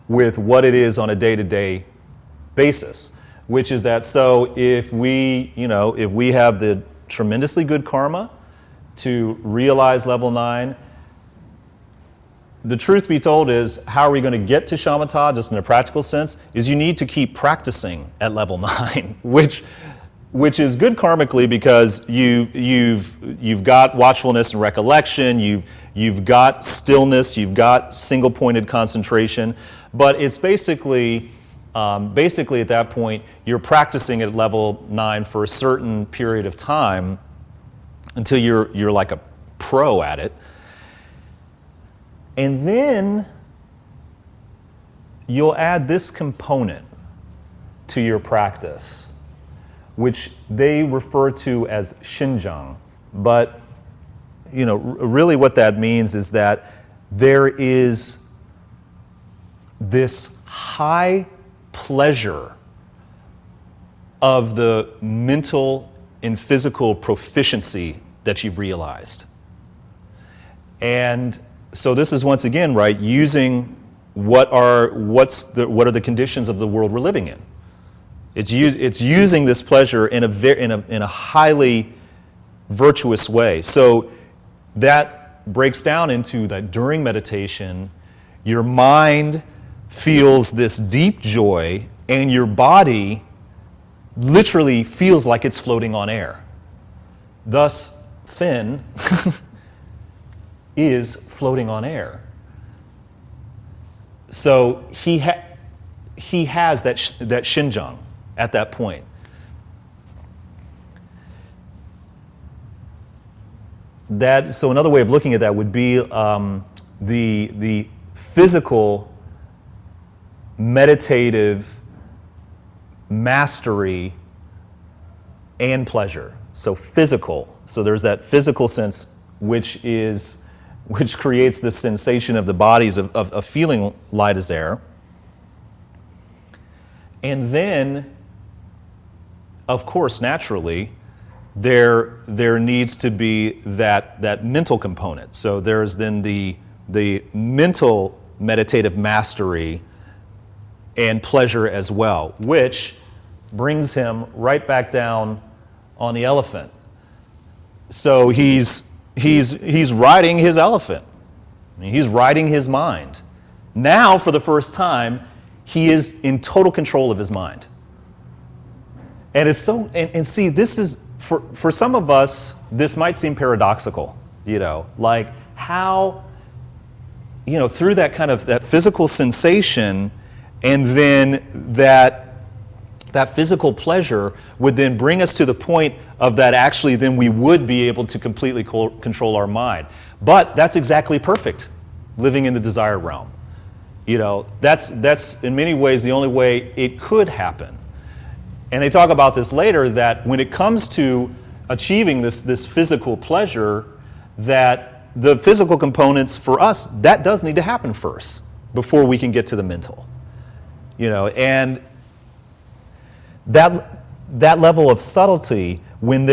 with what it is on a day-to-day basis, which is that, so if we have the tremendously good karma to realize level 9, the truth be told is, how are we going to get to shamatha, just in a practical sense, is you need to keep practicing at level 9, which is good karmically because you've got watchfulness and recollection, you've got stillness, you've got single-pointed concentration, but it's basically at that point, you're practicing at level 9 for a certain period of time until you're like a pro at it. And then you'll add this component to your practice, which they refer to as shinjang. But really what that means is that there is this high pleasure of the mental and physical proficiency that you've realized. And so this is once again, right, using what are the conditions of the world we're living in. It's using this pleasure in a highly virtuous way. So that breaks down into that during meditation, your mind feels this deep joy, and your body literally feels like it's floating on air. Thus, Finn is floating on air. So he has that shinjang at that point. So another way of looking at that would be the physical meditative mastery and pleasure. So physical. So there's that physical sense which creates this sensation of the bodies of feeling light as air. And then, of course, naturally, there needs to be that mental component. So there's then the mental meditative mastery and pleasure as well, which brings him right back down on the elephant. So he's riding his elephant. He's riding his mind. Now, for the first time, he is in total control of his mind. And it's so, and see, this is, for some of us, this might seem paradoxical, like how, through that kind of, that physical sensation, and then that physical pleasure would then bring us to the point of that actually then we would be able to completely control our mind. But that's exactly perfect, living in the desire realm. That's in many ways the only way it could happen. And they talk about this later, that when it comes to achieving this physical pleasure, that the physical components for us, that does need to happen first before we can get to the mental. And that level of subtlety, when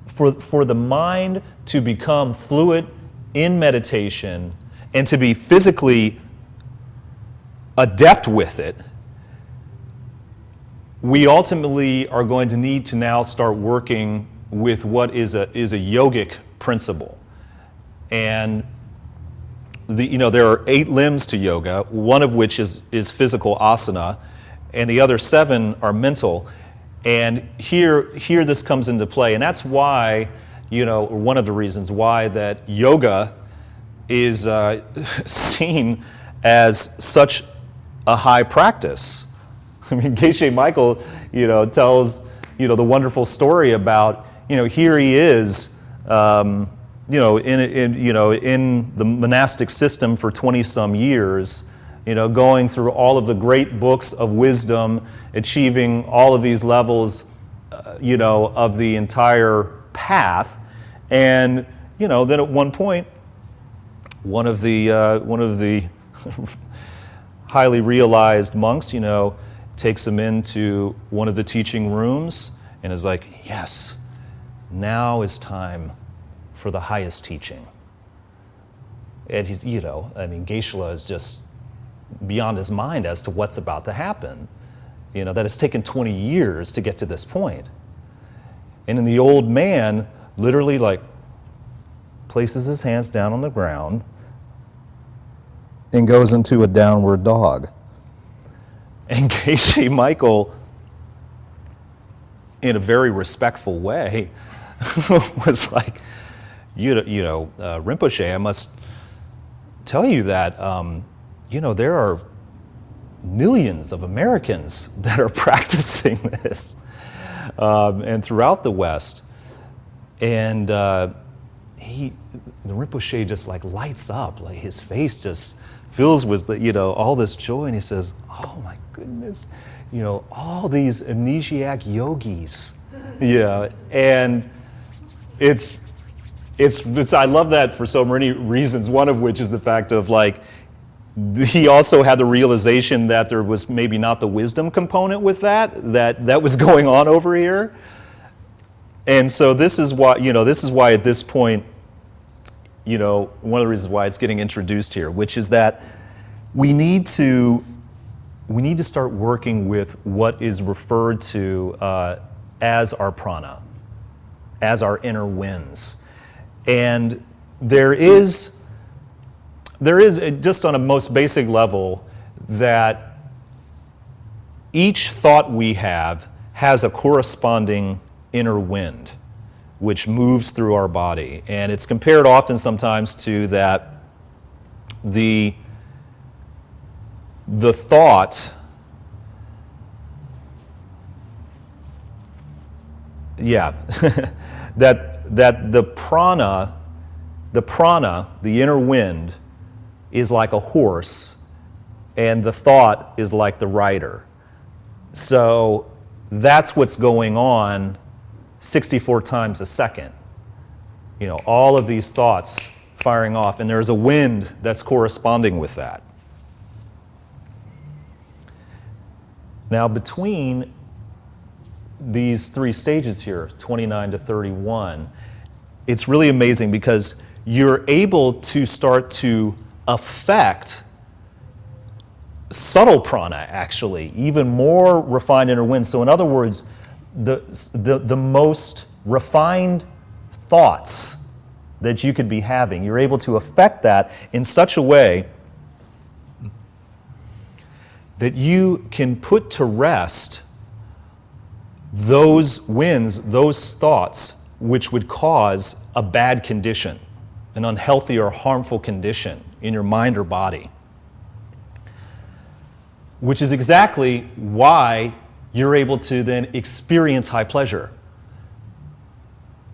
for the mind to become fluid in meditation and to be physically adept with it, we ultimately are going to need to now start working with what is a yogic principle. And there are 8 limbs to yoga, one of which is physical asana, and the other 7 are mental. And here this comes into play, and that's why, one of the reasons why that yoga is seen as such a high practice. I mean, Geshe Michael, tells, the wonderful story about, here he is, in the monastic system for 20 some years, going through all of the great books of wisdom, achieving all of these levels, of the entire path. And, then at one point, one of the highly realized monks, takes him into one of the teaching rooms and is like, yes, now is time for the highest teaching. And he's, Geshe-la is just beyond his mind as to what's about to happen. That it's taken 20 years to get to this point. And then the old man literally places his hands down on the ground and goes into a downward dog. And Geshe Michael, in a very respectful way, was like, Rinpoche, I must tell you that, there are millions of Americans that are practicing this, and throughout the West. And the Rinpoche just lights up, his face just fills with, all this joy, and he says, oh my goodness, all these amnesiac yogis, and it's I love that for so many reasons, one of which is the fact of he also had the realization that there was maybe not the wisdom component with that was going on over here. And so this is why at this point, one of the reasons why it's getting introduced here, which is that we need to start working with what is referred to as our prana, as our inner winds. And there is just on a most basic level that each thought we have has a corresponding inner wind which moves through our body. And it's compared often sometimes to that the thought, that the prana, the inner wind, is like a horse, and the thought is like the rider. So that's what's going on 64 times a second. All of these thoughts firing off, and there's a wind that's corresponding with that. Now, between these three stages here, 29 to 31, it's really amazing because you're able to start to affect subtle prana, actually, even more refined inner wind. So in other words, the most refined thoughts that you could be having, you're able to affect that in such a way that you can put to rest those winds, those thoughts, which would cause a bad condition, an unhealthy or harmful condition in your mind or body. Which is exactly why you're able to then experience high pleasure.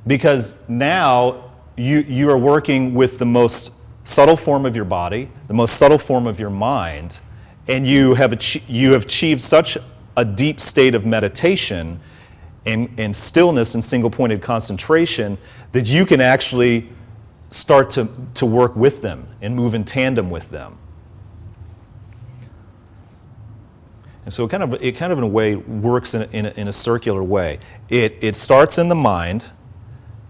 Because now you are working with the most subtle form of your body, the most subtle form of your mind, and you have achieved such a deep state of meditation and stillness and single-pointed concentration that you can actually start to work with them and move in tandem with them. And so it kind of in a way works in a circular way. It starts in the mind,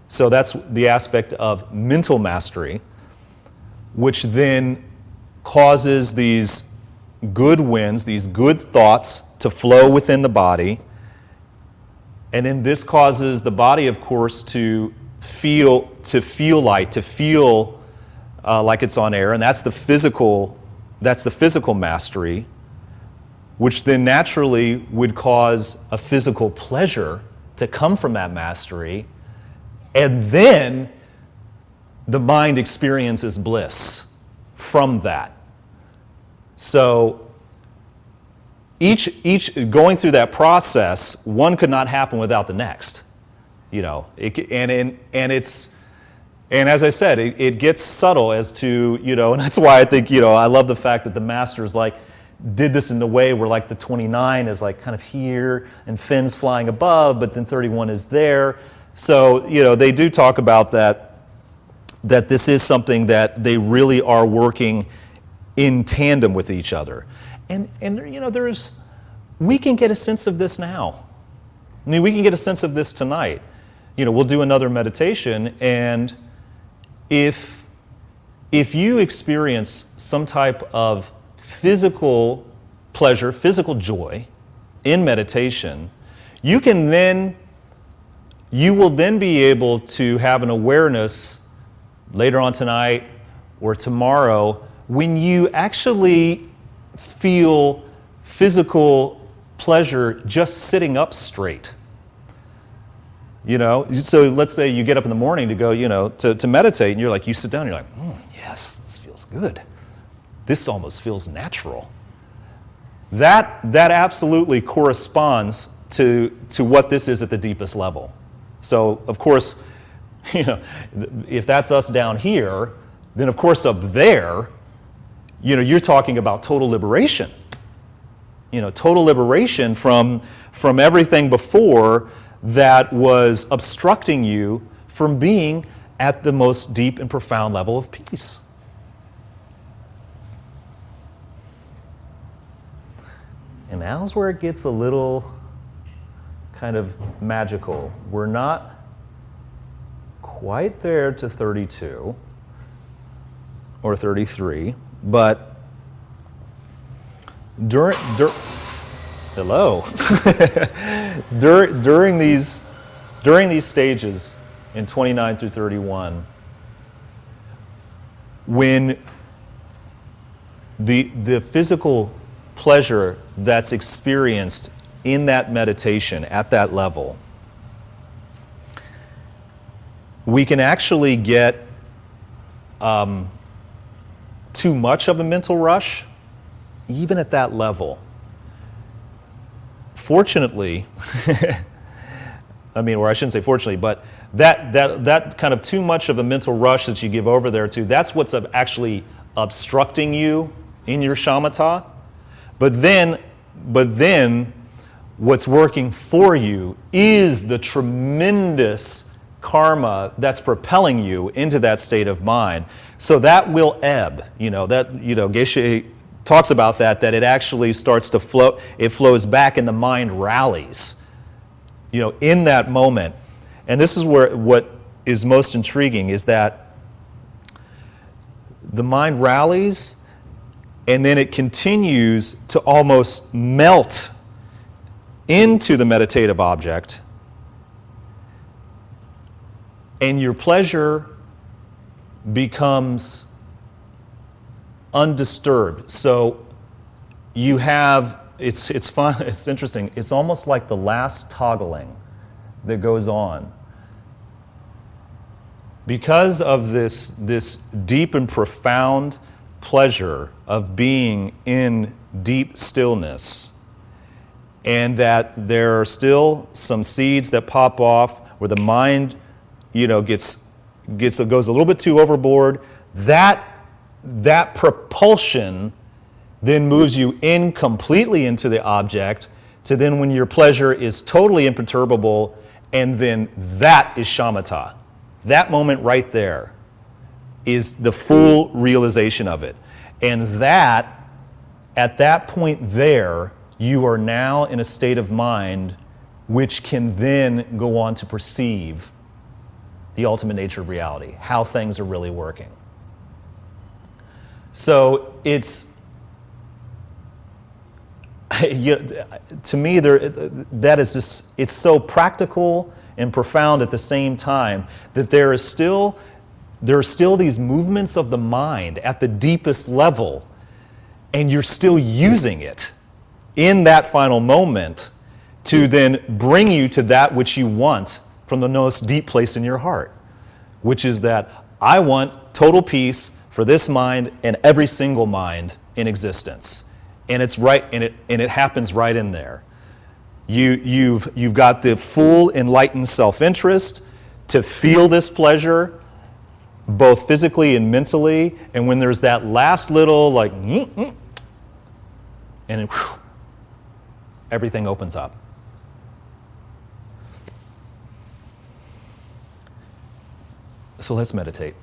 so that's the aspect of mental mastery, which then causes these good winds, these good thoughts to flow within the body. And then this causes the body, of course, to feel like it's on air, and that's the physical mastery, which then naturally would cause a physical pleasure to come from that mastery, and then the mind experiences bliss from that. So each going through that process, one could not happen without the next, and And as I said, it gets subtle as to, and that's why I think, I love the fact that the masters did this in the way where the 29 is kind of here and fins flying above, but then 31 is there. So, they do talk about that this is something that they really are working in tandem with each other. And we can get a sense of this now. I mean, we can get a sense of this tonight. We'll do another meditation, and if you experience some type of physical pleasure, physical joy in meditation, you will then be able to have an awareness later on tonight or tomorrow when you actually feel physical pleasure just sitting up straight. So let's say you get up in the morning to go, to meditate, and you sit down and you're like, yes, this feels good. This almost feels natural. That absolutely corresponds to what this is at the deepest level. So, of course, if that's us down here, then of course up there, you're talking about total liberation. Total liberation from everything before that was obstructing you from being at the most deep and profound level of peace. And now's where it gets a little kind of magical. We're not quite there to 32 or 33, but during these stages in 29 through 31, when the physical pleasure that's experienced in that meditation at that level, we can actually get too much of a mental rush, even at that level. Fortunately, or I shouldn't say fortunately, but that kind of too much of a mental rush that you give over there to, that's what's actually obstructing you in your shamatha. But then what's working for you is the tremendous karma that's propelling you into that state of mind. So that will ebb. Geshe talks about that it actually starts to flow, it flows back and the mind rallies, in that moment. And this is where what is most intriguing is that the mind rallies and then it continues to almost melt into the meditative object, and your pleasure becomes undisturbed. So you have, it's fun, it's interesting, it's almost like the last toggling that goes on. Because of this deep and profound pleasure of being in deep stillness, and that there are still some seeds that pop off where the mind, goes a little bit too overboard, that propulsion then moves you in completely into the object, to then when your pleasure is totally imperturbable, and then that is shamatha. That moment right there is the full realization of it. And that, at that point there, you are now in a state of mind which can then go on to perceive the ultimate nature of reality, how things are really working. So it's, to me, that is just, it's so practical and profound at the same time that there are still these movements of the mind at the deepest level, and you're still using it in that final moment to then bring you to that which you want from the most deep place in your heart, which is that I want total peace for this mind and every single mind in existence. And it's right, and it happens right in there. You've got the full enlightened self-interest to feel this pleasure both physically and mentally. And when there's that last little like, and it, everything opens up. So let's meditate.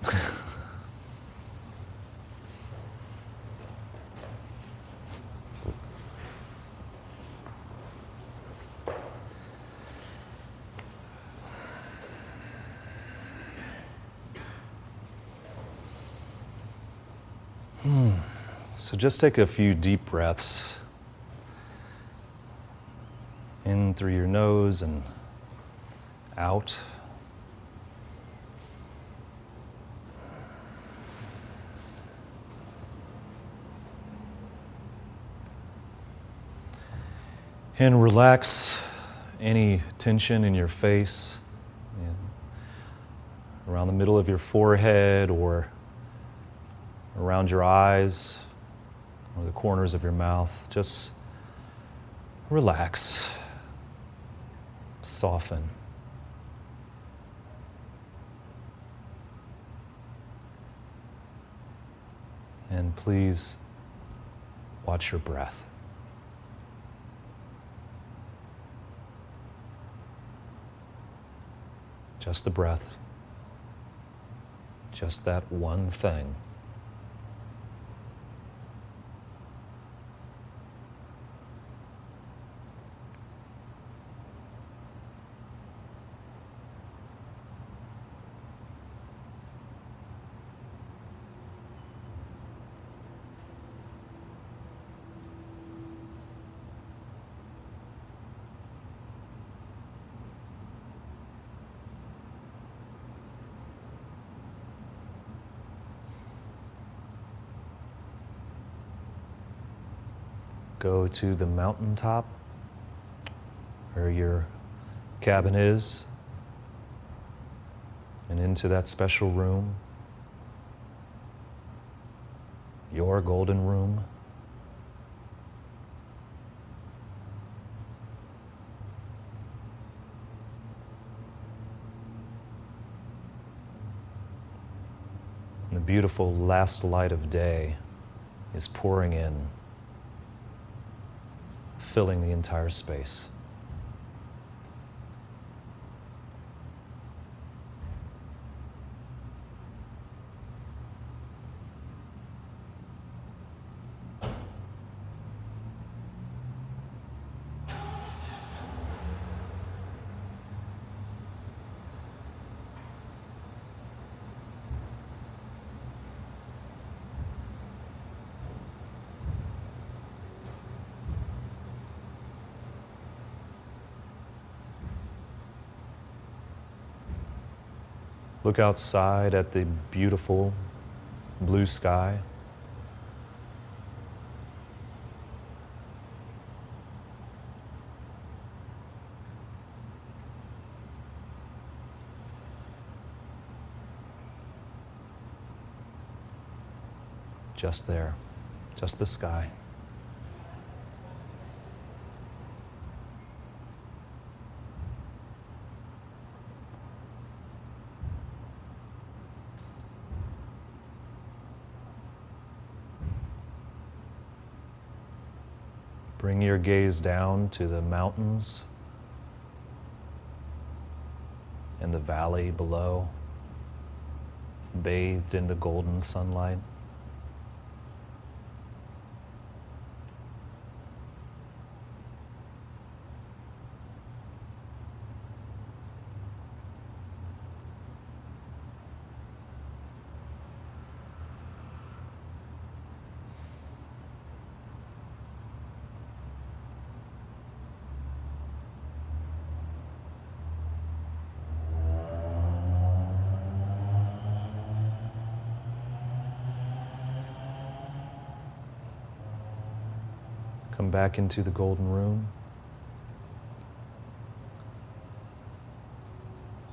So just take a few deep breaths in through your nose and out. And relax any tension in your face, around the middle of your forehead or around your eyes or the corners of your mouth. Just relax, soften. And please watch your breath. Just the breath. Just that one thing. Go to the mountaintop where your cabin is and into that special room, your golden room. And the beautiful last light of day is pouring in, filling the entire space. Look outside at the beautiful blue sky. Just there, just the sky. Bring your gaze down to the mountains and the valley below, bathed in the golden sunlight. Come back into the golden room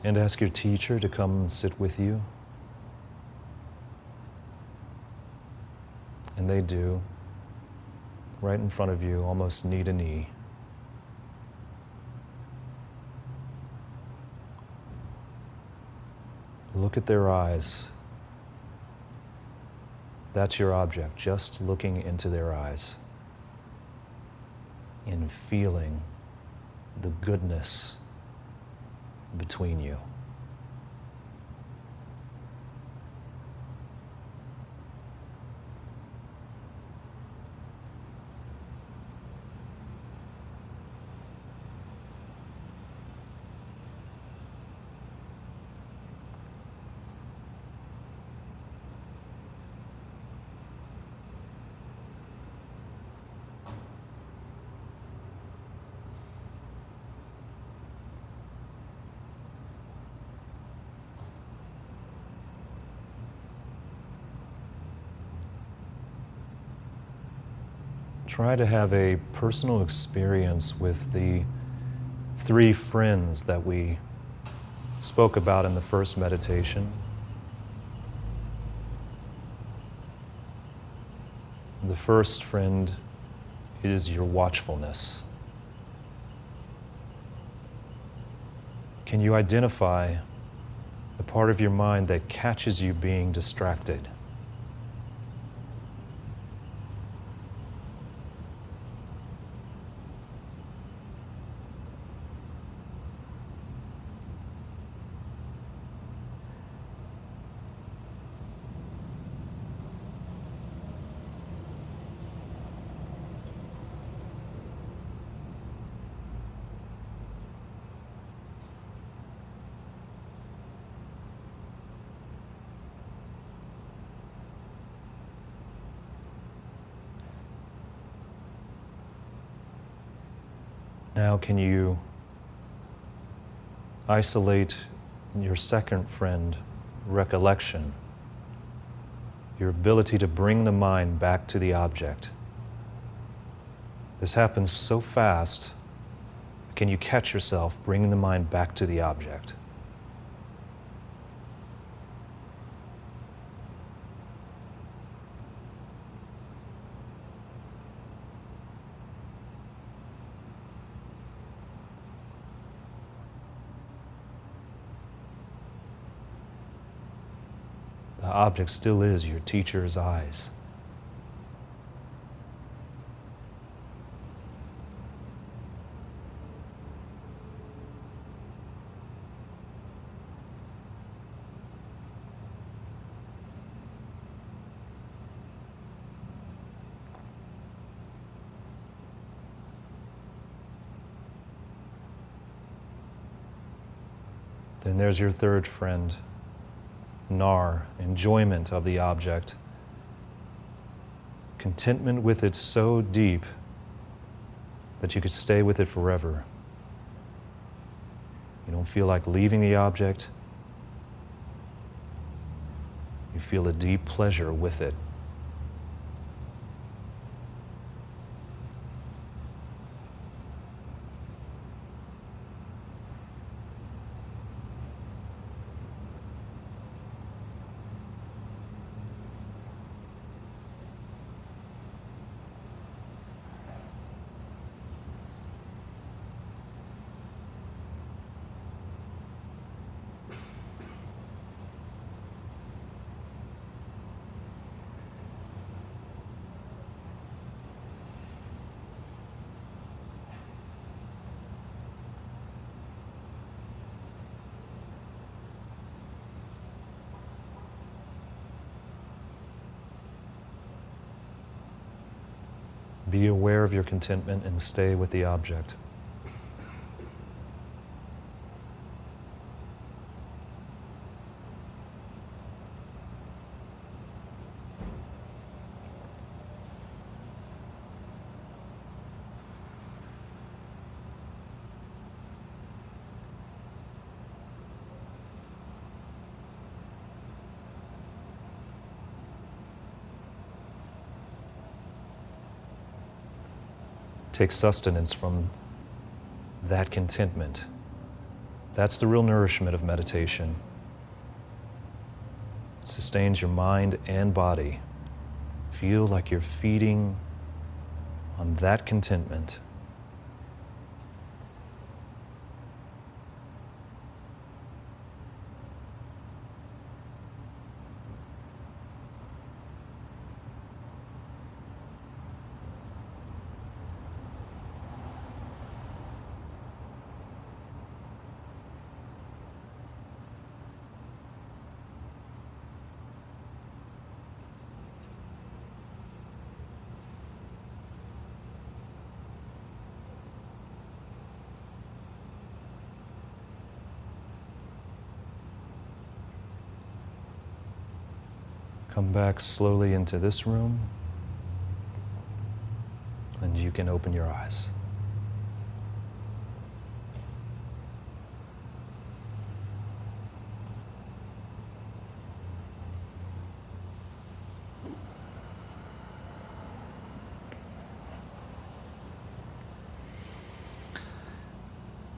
and ask your teacher to come and sit with you. And they do, right in front of you, almost knee to knee. Look at their eyes That's your object, just looking into their eyes and feeling the goodness between you. Try to have a personal experience with the three friends that we spoke about in the first meditation. The first friend is your watchfulness. Can you identify the part of your mind that catches you being distracted? Now, can you isolate your second friend, recollection, your ability to bring the mind back to the object? This happens so fast. Can you catch yourself bringing the mind back to the object? The object still is your teacher's eyes. Then there's your third friend, nar, enjoyment of the object, contentment with it so deep that you could stay with it forever. You don't feel like leaving the object. You feel a deep pleasure with it. Be aware of your contentment and stay with the object. Take sustenance from that contentment. That's the real nourishment of meditation. It sustains your mind and body. Feel like you're feeding on that contentment. Come back slowly into this room, and you can open your eyes.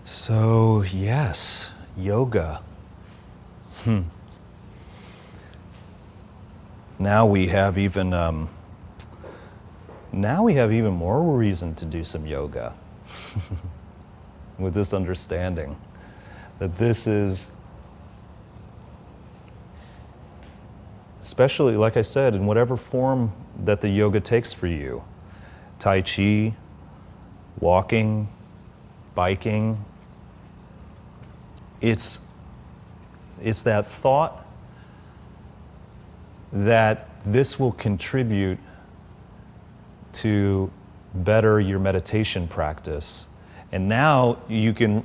So, yes, yoga. Now we have even more reason to do some yoga with this understanding that this is, especially like I said, in whatever form that the yoga takes for you, Tai Chi, walking, biking, it's that thought that this will contribute to better your meditation practice. And now you can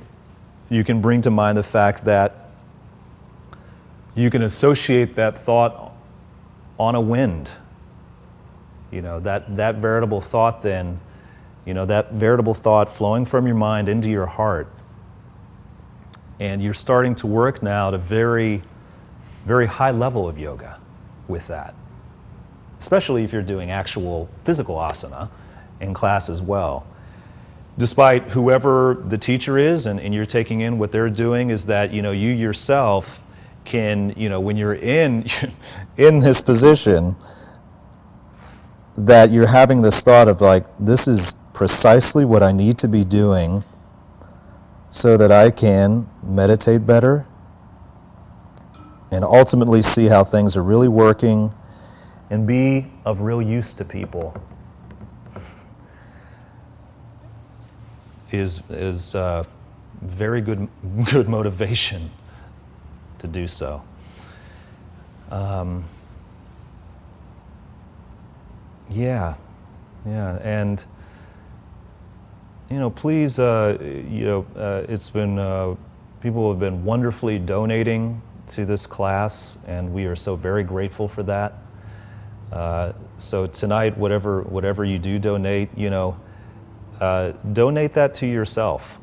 bring to mind the fact that you can associate that thought on a wind. You know, that veritable thought then, that veritable thought flowing from your mind into your heart. And you're starting to work now at a very, very high level of yoga with that, especially if you're doing actual physical asana in class as well. Despite whoever the teacher is and you're taking in what they're doing, is that you yourself can, when you're in this position, that you're having this thought of like, this is precisely what I need to be doing so that I can meditate better and ultimately see how things are really working and be of real use to people is very good motivation to do so. And please, it's been people have been wonderfully donating to this class, and we are so very grateful for that. So tonight, whatever you do donate, donate that to yourself.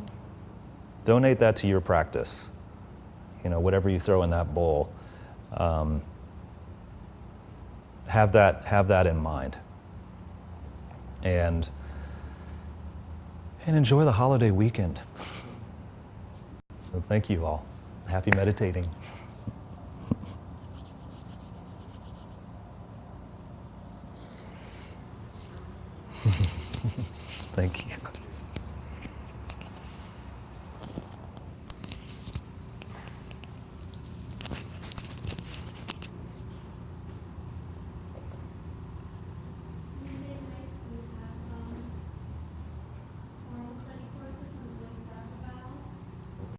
Donate that to your practice. Whatever you throw in that bowl, have that in mind, and enjoy the holiday weekend. So thank you all. Happy meditating. Thank you.